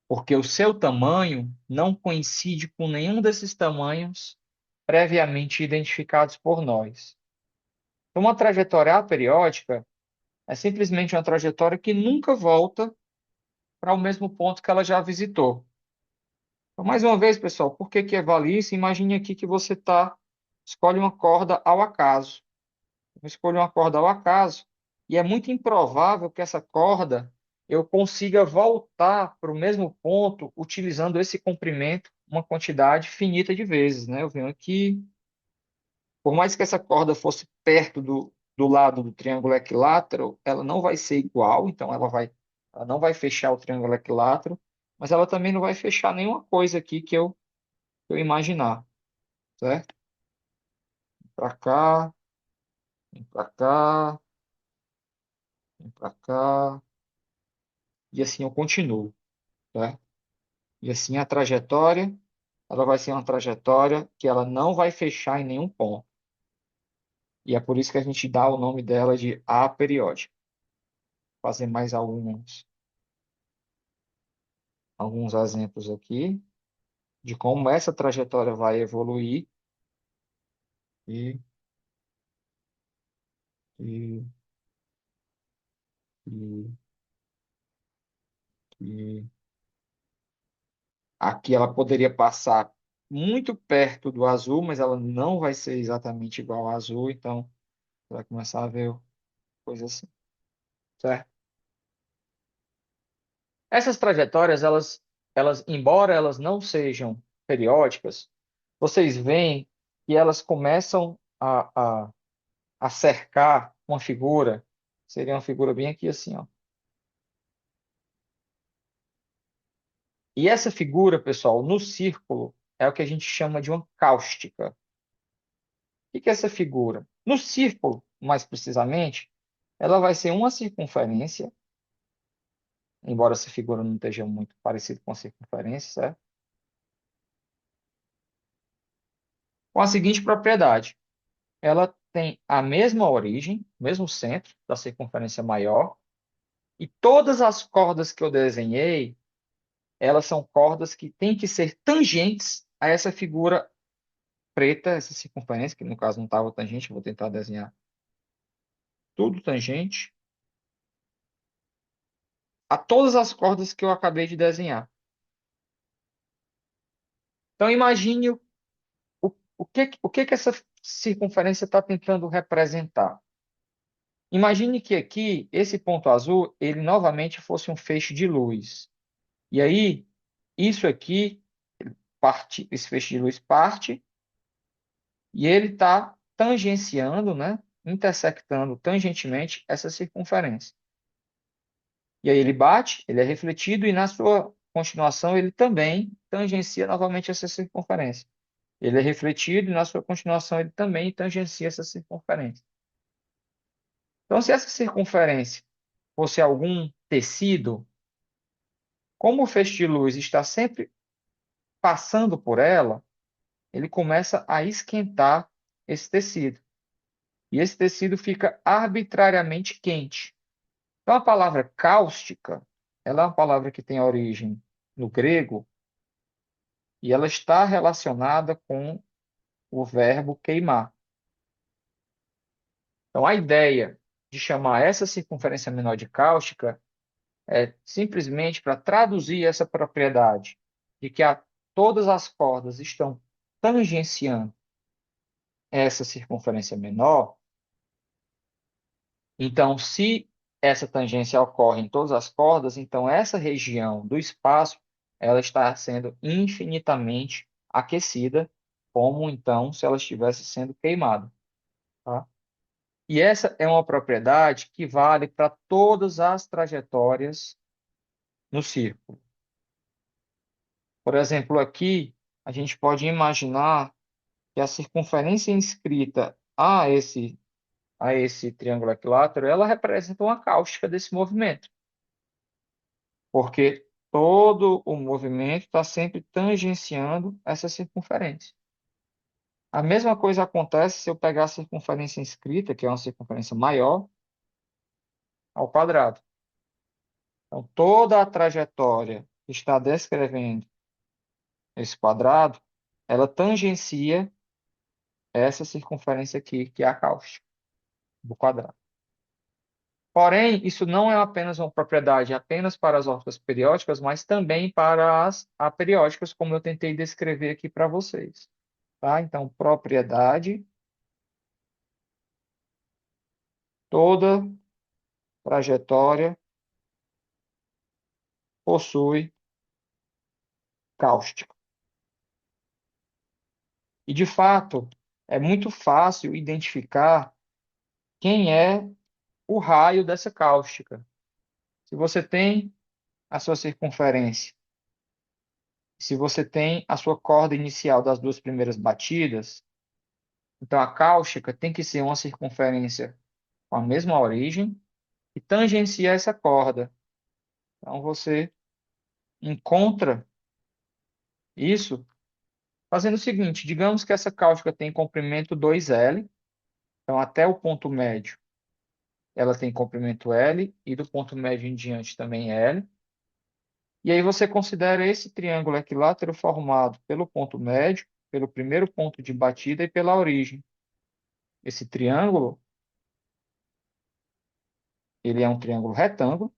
porque o seu tamanho não coincide com nenhum desses tamanhos previamente identificados por nós. Então, uma trajetória aperiódica é simplesmente uma trajetória que nunca volta para o mesmo ponto que ela já visitou. Então, mais uma vez, pessoal, por que que vale isso? Imagine aqui que você escolhe uma corda ao acaso. Eu escolho uma corda ao acaso e é muito improvável que essa corda eu consiga voltar para o mesmo ponto utilizando esse comprimento uma quantidade finita de vezes, né? Eu venho aqui, por mais que essa corda fosse perto do lado do triângulo equilátero, ela não vai ser igual, então ela não vai fechar o triângulo equilátero, mas ela também não vai fechar nenhuma coisa aqui que eu imaginar, certo? Para cá, para cá, para cá, e assim eu continuo, certo? E assim a trajetória, ela vai ser uma trajetória que ela não vai fechar em nenhum ponto. E é por isso que a gente dá o nome dela de aperiódica. Vou fazer mais alguns exemplos aqui de como essa trajetória vai evoluir e, e, e, e aqui ela poderia passar muito perto do azul, mas ela não vai ser exatamente igual ao azul, então você vai começar a ver coisas assim, certo? Essas trajetórias, embora elas não sejam periódicas, vocês veem que elas começam a cercar uma figura, seria uma figura bem aqui assim, ó. E essa figura, pessoal, no círculo, é o que a gente chama de uma cáustica. O que é essa figura? No círculo, mais precisamente, ela vai ser uma circunferência, embora essa figura não esteja muito parecida com a circunferência, certo? Com a seguinte propriedade: ela tem a mesma origem, mesmo centro da circunferência maior, e todas as cordas que eu desenhei, elas são cordas que têm que ser tangentes a essa figura preta, essa circunferência, que no caso não estava tangente, eu vou tentar desenhar tudo tangente, a todas as cordas que eu acabei de desenhar. Então imagine o que que essa circunferência está tentando representar. Imagine que aqui, esse ponto azul, ele novamente fosse um feixe de luz. E aí, isso aqui, esse feixe de luz parte, e ele está tangenciando, né? Intersectando tangentemente essa circunferência. E aí ele bate, ele é refletido, e na sua continuação ele também tangencia novamente essa circunferência. Ele é refletido, e na sua continuação ele também tangencia essa circunferência. Então, se essa circunferência fosse algum tecido, como o feixe de luz está sempre passando por ela, ele começa a esquentar esse tecido. E esse tecido fica arbitrariamente quente. Então, a palavra cáustica, ela é uma palavra que tem origem no grego e ela está relacionada com o verbo queimar. Então, a ideia de chamar essa circunferência menor de cáustica é simplesmente para traduzir essa propriedade de que todas as cordas estão tangenciando essa circunferência menor. Então, se essa tangência ocorre em todas as cordas, então essa região do espaço ela está sendo infinitamente aquecida, como então se ela estivesse sendo queimada, tá? E essa é uma propriedade que vale para todas as trajetórias no círculo. Por exemplo, aqui a gente pode imaginar que a circunferência inscrita a esse triângulo equilátero, ela representa uma cáustica desse movimento, porque todo o movimento está sempre tangenciando essa circunferência. A mesma coisa acontece se eu pegar a circunferência inscrita, que é uma circunferência maior, ao quadrado. Então, toda a trajetória que está descrevendo esse quadrado, ela tangencia essa circunferência aqui, que é a cáustica do quadrado. Porém, isso não é apenas uma propriedade apenas para as órbitas periódicas, mas também para as aperiódicas, como eu tentei descrever aqui para vocês. Tá? Então, propriedade, toda trajetória possui cáustica. E, de fato, é muito fácil identificar quem é o raio dessa cáustica. Se você tem a sua circunferência, se você tem a sua corda inicial das duas primeiras batidas, então a cáustica tem que ser uma circunferência com a mesma origem e tangencia essa corda. Então você encontra isso fazendo o seguinte: digamos que essa cáustica tem comprimento 2L, então até o ponto médio ela tem comprimento L e do ponto médio em diante também L. E aí você considera esse triângulo equilátero formado pelo ponto médio, pelo primeiro ponto de batida e pela origem. Esse triângulo, ele é um triângulo retângulo.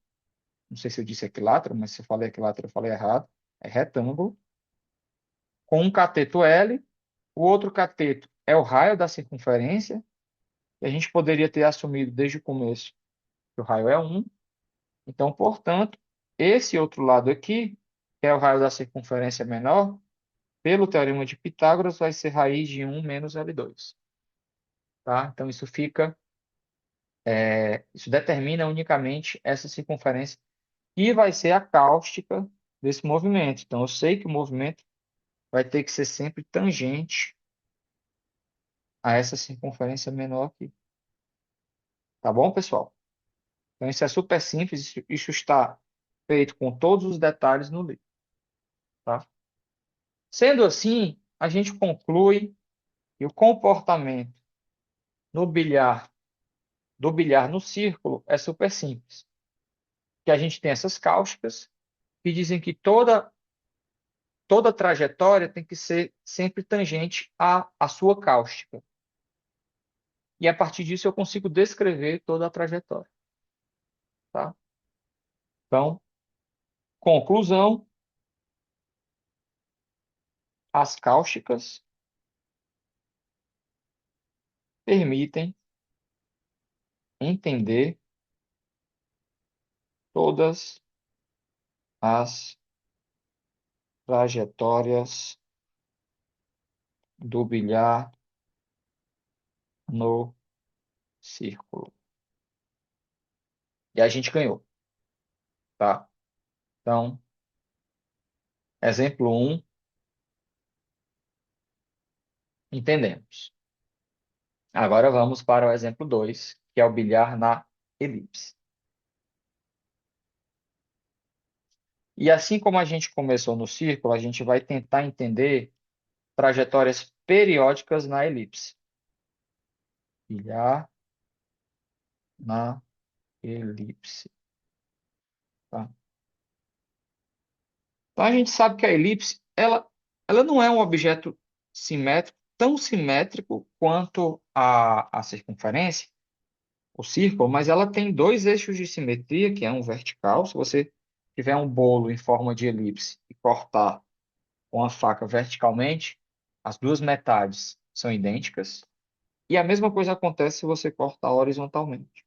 Não sei se eu disse equilátero, mas se eu falei equilátero, eu falei errado. É retângulo, com um cateto L. O outro cateto é o raio da circunferência, e a gente poderia ter assumido desde o começo que o raio é 1. Então, portanto, esse outro lado aqui, que é o raio da circunferência menor, pelo teorema de Pitágoras, vai ser raiz de 1 menos L2. Tá? Então, isso determina unicamente essa circunferência e vai ser a cáustica desse movimento. Então, eu sei que o movimento vai ter que ser sempre tangente a essa circunferência menor aqui. Tá bom, pessoal? Então, isso é super simples. Isso está feito com todos os detalhes no livro. Tá? Sendo assim, a gente conclui que o comportamento no bilhar, do bilhar no círculo é super simples. Que a gente tem essas cáusticas que dizem que toda trajetória tem que ser sempre tangente à sua cáustica. E a partir disso eu consigo descrever toda a trajetória. Tá? Então, conclusão, as cáusticas permitem entender todas as trajetórias do bilhar no círculo. E a gente ganhou, tá? Então, exemplo um, entendemos. Agora vamos para o exemplo 2, que é o bilhar na elipse. E assim como a gente começou no círculo, a gente vai tentar entender trajetórias periódicas na elipse. Bilhar na elipse. Tá? Então a gente sabe que a elipse, ela não é um objeto simétrico, tão simétrico quanto a circunferência, o círculo, mas ela tem dois eixos de simetria, que é um vertical. Se você tiver um bolo em forma de elipse e cortar com a faca verticalmente, as duas metades são idênticas. E a mesma coisa acontece se você cortar horizontalmente.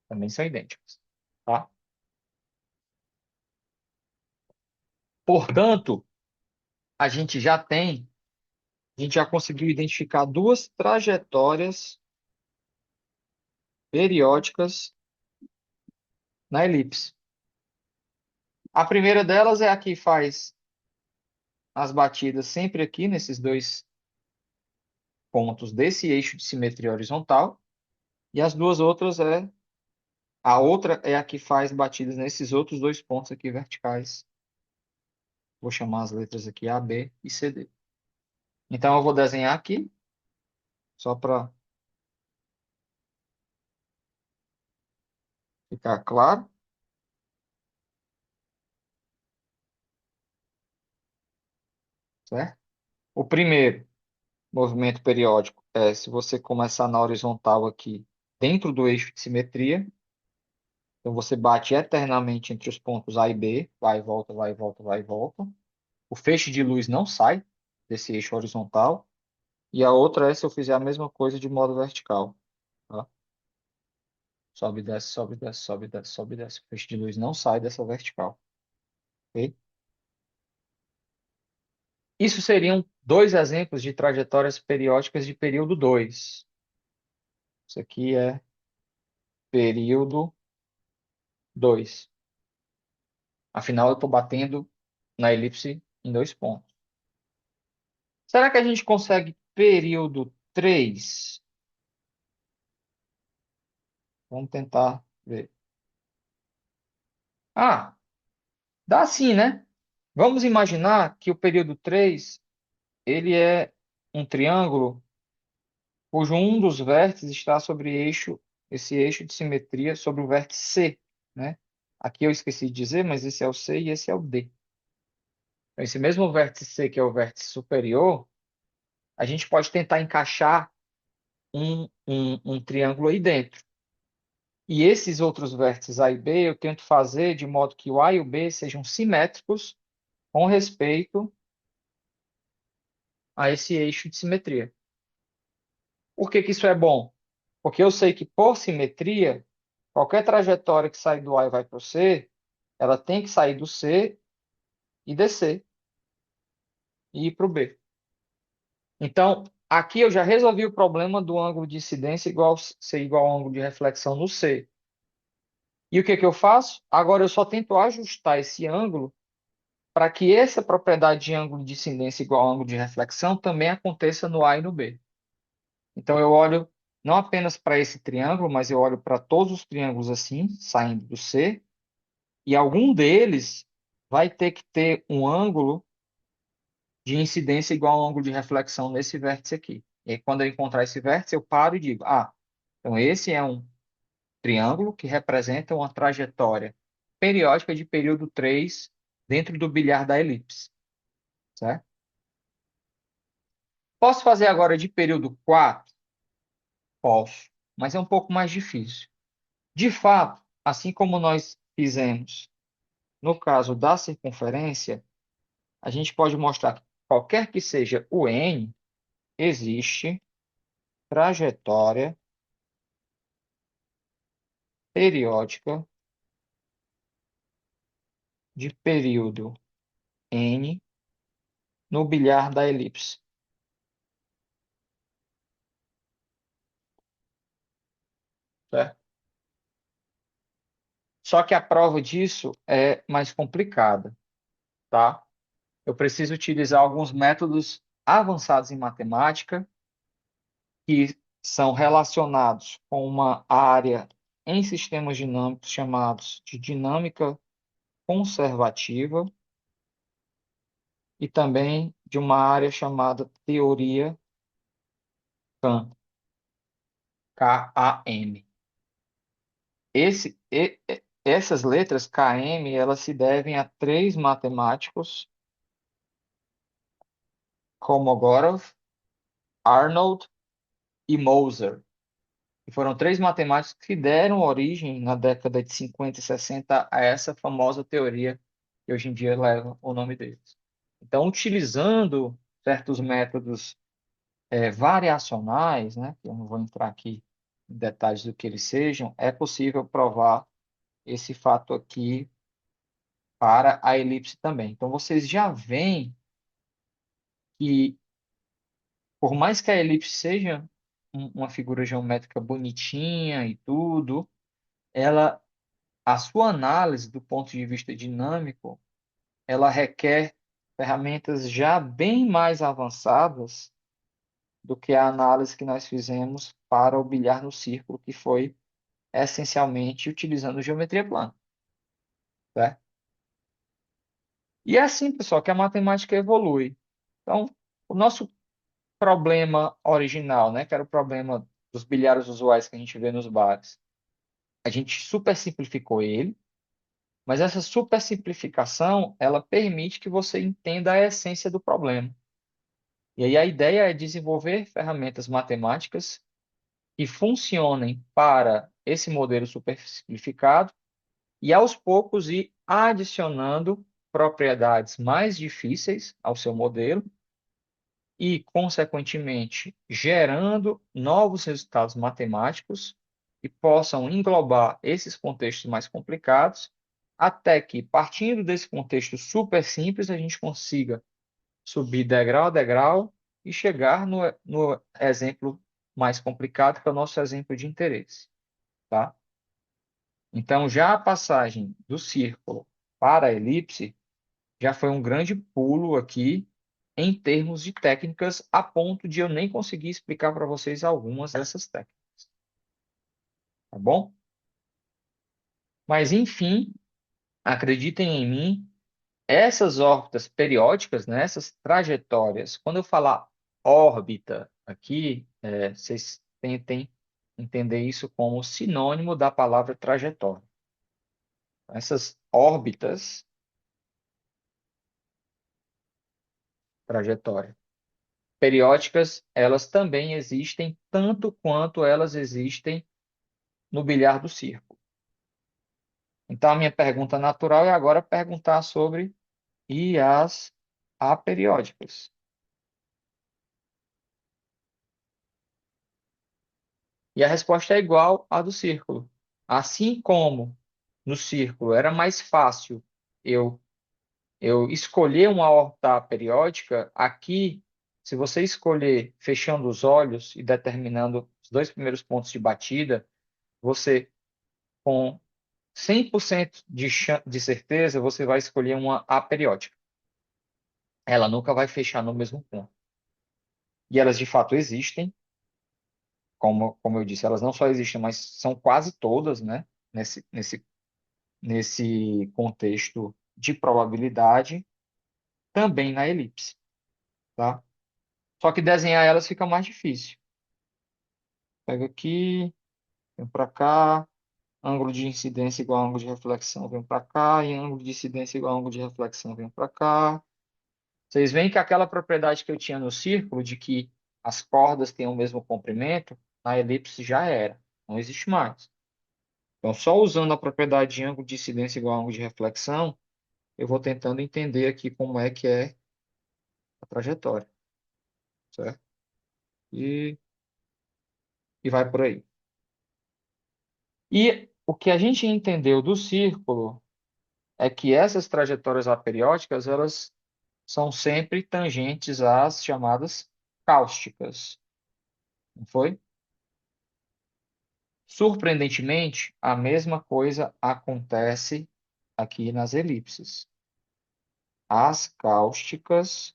Também são idênticas. Tá? Portanto, a gente já conseguiu identificar duas trajetórias periódicas na elipse. A primeira delas é a que faz as batidas sempre aqui nesses dois pontos desse eixo de simetria horizontal, e as duas outras a outra é a que faz batidas nesses outros dois pontos aqui verticais. Vou chamar as letras aqui A, B e C, D. Então eu vou desenhar aqui, só para ficar claro, certo? O primeiro movimento periódico é se você começar na horizontal aqui, dentro do eixo de simetria. Então você bate eternamente entre os pontos A e B, vai e volta, vai e volta, vai e volta. O feixe de luz não sai desse eixo horizontal. E a outra é se eu fizer a mesma coisa de modo vertical. Tá? Sobe, desce, sobe, desce, sobe, desce, sobe, desce. O feixe de luz não sai dessa vertical. Ok? Isso seriam dois exemplos de trajetórias periódicas de período 2. Isso aqui é período 2. Afinal, eu estou batendo na elipse em dois pontos. Será que a gente consegue período 3? Vamos tentar ver. Ah, dá sim, né? Vamos imaginar que o período 3 ele é um triângulo cujo um dos vértices está sobre esse eixo de simetria sobre o vértice C, né? Aqui eu esqueci de dizer, mas esse é o C e esse é o D. Então, esse mesmo vértice C, que é o vértice superior, a gente pode tentar encaixar um triângulo aí dentro. E esses outros vértices A e B eu tento fazer de modo que o A e o B sejam simétricos com respeito a esse eixo de simetria. Por que que isso é bom? Porque eu sei que por simetria, qualquer trajetória que sai do A e vai para o C, ela tem que sair do C e descer e ir para o B. Então, aqui eu já resolvi o problema do ângulo de incidência ser igual ao ângulo de reflexão no C. E o que que eu faço? Agora eu só tento ajustar esse ângulo para que essa propriedade de ângulo de incidência igual ao ângulo de reflexão também aconteça no A e no B. Então eu olho não apenas para esse triângulo, mas eu olho para todos os triângulos assim, saindo do C, e algum deles vai ter que ter um ângulo de incidência igual ao ângulo de reflexão nesse vértice aqui. E aí, quando eu encontrar esse vértice, eu paro e digo, então esse é um triângulo que representa uma trajetória periódica de período 3 dentro do bilhar da elipse, certo? Posso fazer agora de período 4? Posso, mas é um pouco mais difícil. De fato, assim como nós fizemos no caso da circunferência, a gente pode mostrar que qualquer que seja o n, existe trajetória periódica de período n no bilhar da elipse, certo? Só que a prova disso é mais complicada, tá? Eu preciso utilizar alguns métodos avançados em matemática que são relacionados com uma área em sistemas dinâmicos chamados de dinâmica conservativa e também de uma área chamada teoria KAM, KAM. Essas letras KM, elas se devem a três matemáticos, Kolmogorov, Arnold e Moser. E foram três matemáticos que deram origem, na década de 50 e 60, a essa famosa teoria que hoje em dia leva o nome deles. Então, utilizando certos métodos variacionais, né, que eu não vou entrar aqui em detalhes do que eles sejam, é possível provar esse fato aqui para a elipse também. Então, vocês já veem que, por mais que a elipse seja uma figura geométrica bonitinha e tudo, ela, a sua análise do ponto de vista dinâmico, ela requer ferramentas já bem mais avançadas do que a análise que nós fizemos para o bilhar no círculo, que foi essencialmente utilizando geometria plana, certo? E é assim, pessoal, que a matemática evolui. Então, o nosso problema original, né, que era o problema dos bilhares usuais que a gente vê nos bares, a gente super simplificou ele, mas essa super simplificação, ela permite que você entenda a essência do problema. E aí a ideia é desenvolver ferramentas matemáticas que funcionem para esse modelo super simplificado e, aos poucos, ir adicionando propriedades mais difíceis ao seu modelo e, consequentemente, gerando novos resultados matemáticos que possam englobar esses contextos mais complicados, até que, partindo desse contexto super simples, a gente consiga subir degrau a degrau e chegar no exemplo mais complicado, que é o nosso exemplo de interesse, tá? Então, já a passagem do círculo para a elipse já foi um grande pulo aqui em termos de técnicas, a ponto de eu nem conseguir explicar para vocês algumas dessas técnicas, tá bom? Mas, enfim, acreditem em mim, essas órbitas periódicas, né, essas trajetórias, quando eu falar órbita aqui, vocês tentem entender isso como sinônimo da palavra trajetória. Essas órbitas, trajetória, periódicas, elas também existem tanto quanto elas existem no bilhar do círculo. Então, a minha pergunta natural é agora perguntar sobre e as aperiódicas. E a resposta é igual à do círculo. Assim como no círculo era mais fácil eu, eu escolher uma órbita periódica, aqui, se você escolher fechando os olhos e determinando os dois primeiros pontos de batida, você, com 100% de certeza, você vai escolher uma aperiódica. Ela nunca vai fechar no mesmo ponto. E elas de fato existem, como eu disse, elas não só existem, mas são quase todas, né? Nesse contexto de probabilidade, também na elipse, tá? Só que desenhar elas fica mais difícil. Pega aqui, vem para cá, ângulo de incidência igual a ângulo de reflexão, vem para cá, e ângulo de incidência igual a ângulo de reflexão, vem para cá. Vocês veem que aquela propriedade que eu tinha no círculo, de que as cordas têm o mesmo comprimento, na elipse já era, não existe mais. Então, só usando a propriedade de ângulo de incidência igual a ângulo de reflexão, eu vou tentando entender aqui como é que é a trajetória, certo? E, e vai por aí. E o que a gente entendeu do círculo é que essas trajetórias aperiódicas, elas são sempre tangentes às chamadas cáusticas, não foi? Surpreendentemente, a mesma coisa acontece aqui nas elipses. As cáusticas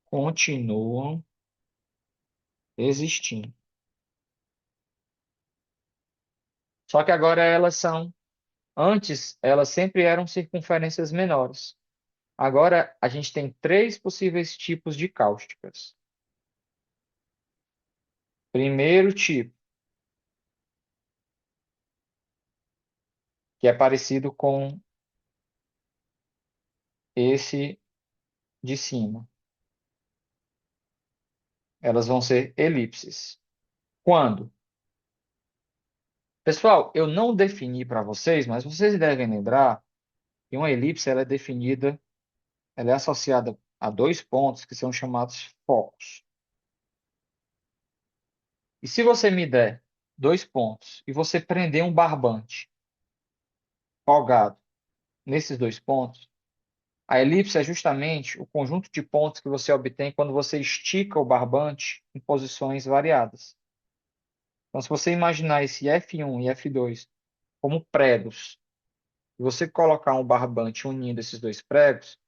continuam existindo. Só que agora antes elas sempre eram circunferências menores. Agora a gente tem três possíveis tipos de cáusticas. Primeiro tipo, que é parecido com esse de cima. Elas vão ser elipses. Quando? Pessoal, eu não defini para vocês, mas vocês devem lembrar que uma elipse ela é definida, ela é associada a dois pontos que são chamados focos. E se você me der dois pontos e você prender um barbante folgado nesses dois pontos, a elipse é justamente o conjunto de pontos que você obtém quando você estica o barbante em posições variadas. Então, se você imaginar esse F1 e F2 como pregos, e você colocar um barbante unindo esses dois pregos,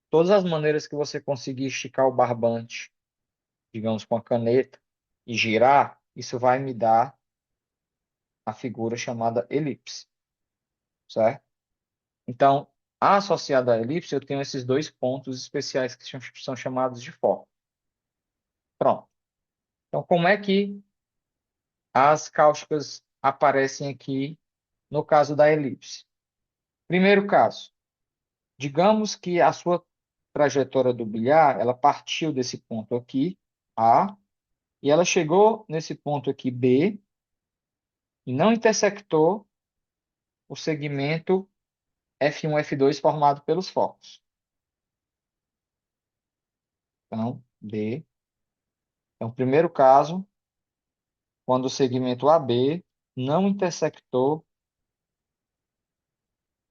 todas as maneiras que você conseguir esticar o barbante, digamos, com a caneta, e girar, isso vai me dar a figura chamada elipse, certo? Então, associada à elipse, eu tenho esses dois pontos especiais que são chamados de foco. Pronto. Então, como é que as cáusticas aparecem aqui no caso da elipse? Primeiro caso, digamos que a sua trajetória do bilhar, ela partiu desse ponto aqui, A, e ela chegou nesse ponto aqui B e não intersectou o segmento F1, F2 formado pelos focos. Então, B. Então, primeiro caso, quando o segmento AB não intersectou o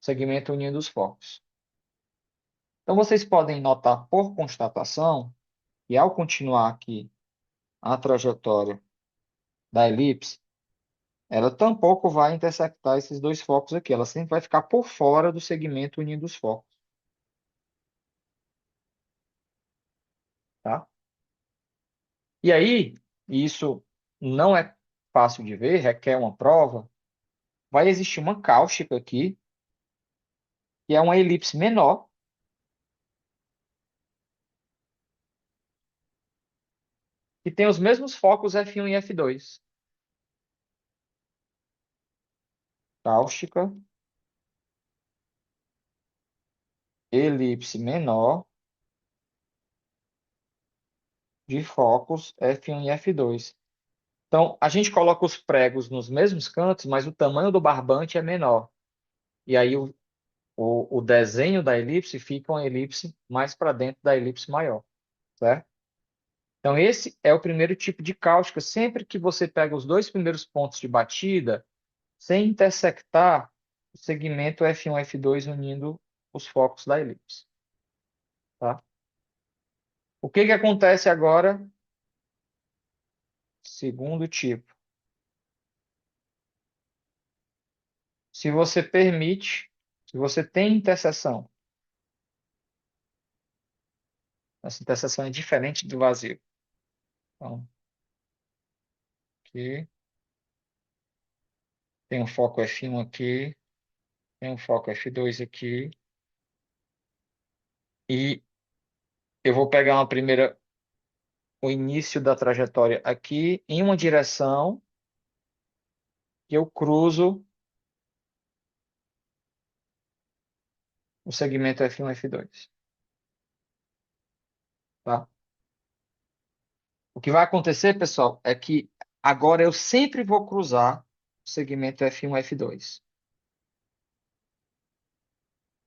segmento unindo os focos. Então, vocês podem notar por constatação que ao continuar aqui a trajetória da elipse, ela tampouco vai intersectar esses dois focos aqui. Ela sempre vai ficar por fora do segmento unindo os focos, tá? E aí, isso não é fácil de ver, requer uma prova. Vai existir uma cáustica aqui, que é uma elipse menor, que tem os mesmos focos F1 e F2. Cáustica, elipse menor de focos F1 e F2. Então, a gente coloca os pregos nos mesmos cantos, mas o tamanho do barbante é menor. E aí o desenho da elipse fica uma elipse mais para dentro da elipse maior, certo? Então, esse é o primeiro tipo de cáustica. Sempre que você pega os dois primeiros pontos de batida, sem intersectar o segmento F1, F2 unindo os focos da elipse, tá? O que que acontece agora? Segundo tipo. Se você permite, se você tem interseção, essa interseção é diferente do vazio. Então, aqui tem um foco F1 aqui, tem um foco F2 aqui, e eu vou pegar o início da trajetória aqui em uma direção que eu cruzo o segmento F1, F2, tá? O que vai acontecer, pessoal, é que agora eu sempre vou cruzar o segmento F1, F2.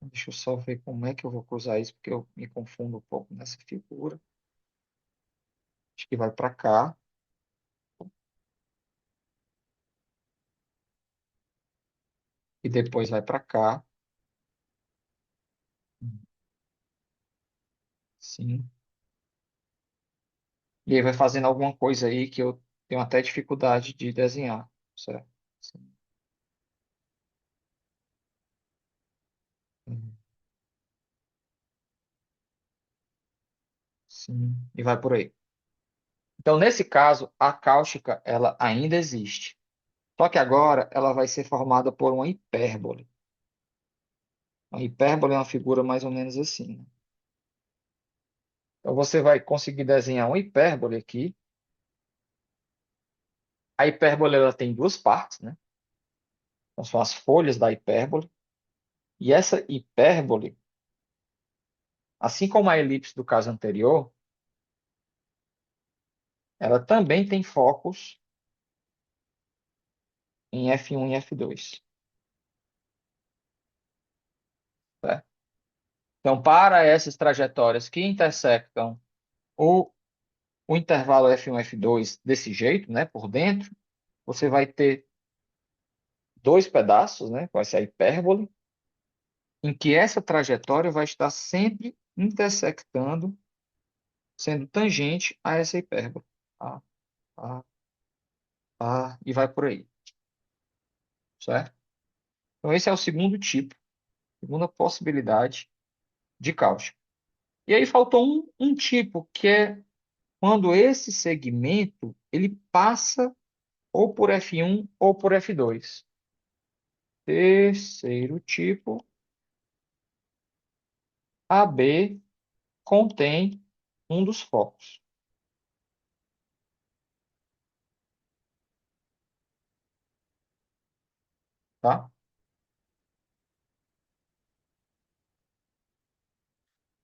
Deixa eu só ver como é que eu vou cruzar isso, porque eu me confundo um pouco nessa figura. Acho que vai para cá e depois vai para cá. Sim. E aí vai fazendo alguma coisa aí que eu tenho até dificuldade de desenhar, certo? Sim. Sim. E vai por aí. Então, nesse caso, a cáustica, ela ainda existe. Só que agora ela vai ser formada por uma hipérbole. Uma hipérbole é uma figura mais ou menos assim, né? Então, você vai conseguir desenhar uma hipérbole aqui. A hipérbole ela tem duas partes, né? Então, são as folhas da hipérbole. E essa hipérbole, assim como a elipse do caso anterior, ela também tem focos em F1 e F2, certo? Então, para essas trajetórias que intersectam o, o intervalo F1 e F2 desse jeito, né, por dentro, você vai ter dois pedaços, né, com essa hipérbole, em que essa trajetória vai estar sempre intersectando, sendo tangente a essa hipérbole. Tá? Tá? Tá? E vai por aí, certo? Então, esse é o segundo tipo, segunda possibilidade de cáustica. E aí faltou um tipo, que é quando esse segmento ele passa ou por F1 ou por F2. Terceiro tipo, AB contém um dos focos, tá?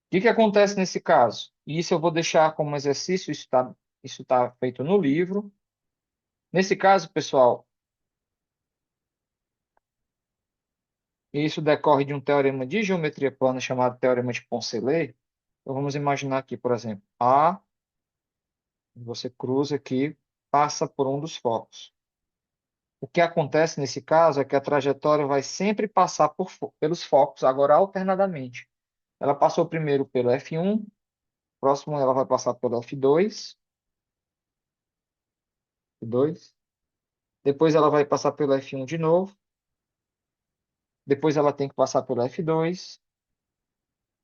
O que que acontece nesse caso? Isso eu vou deixar como exercício, isso está Isso está feito no livro. Nesse caso, pessoal, isso decorre de um teorema de geometria plana chamado teorema de Poncelet. Então, vamos imaginar aqui, por exemplo, A, você cruza aqui, passa por um dos focos. O que acontece nesse caso é que a trajetória vai sempre passar pelos focos, agora alternadamente. Ela passou primeiro pelo F1, próximo ela vai passar pelo F2, depois ela vai passar pelo F1 de novo, depois ela tem que passar pelo F2,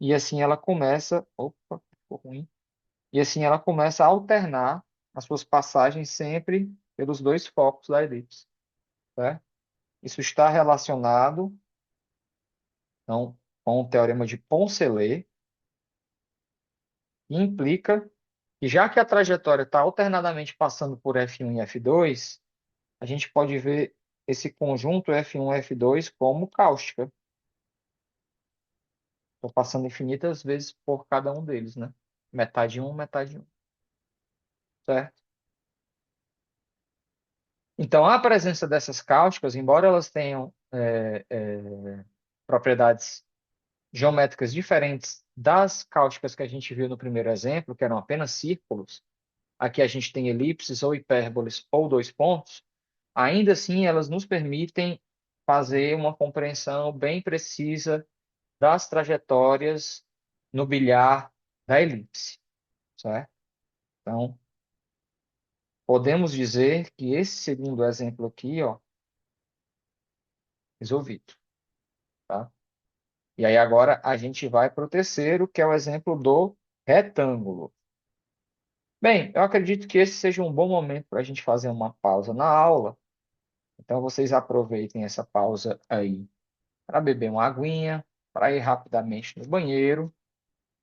e assim ela começa, opa, ficou ruim, e assim ela começa a alternar as suas passagens sempre pelos dois focos da elipse, certo? Isso está relacionado, então, com o teorema de Poncelet, e implica que já que a trajetória está alternadamente passando por F1 e F2, a gente pode ver esse conjunto F1 e F2 como cáustica. Estou passando infinitas vezes por cada um deles, né? Metade um, metade um, certo? Então, a presença dessas cáusticas, embora elas tenham propriedades geométricas diferentes das cáusticas que a gente viu no primeiro exemplo, que eram apenas círculos, aqui a gente tem elipses ou hipérboles ou dois pontos, ainda assim elas nos permitem fazer uma compreensão bem precisa das trajetórias no bilhar da elipse, certo? Então, podemos dizer que esse segundo exemplo aqui, ó, resolvido, tá? E aí agora a gente vai para o terceiro, que é o exemplo do retângulo. Bem, eu acredito que esse seja um bom momento para a gente fazer uma pausa na aula. Então vocês aproveitem essa pausa aí para beber uma aguinha, para ir rapidamente no banheiro,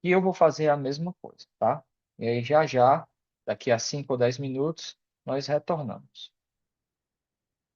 e eu vou fazer a mesma coisa, tá? E aí já já, daqui a 5 ou 10 minutos, nós retornamos.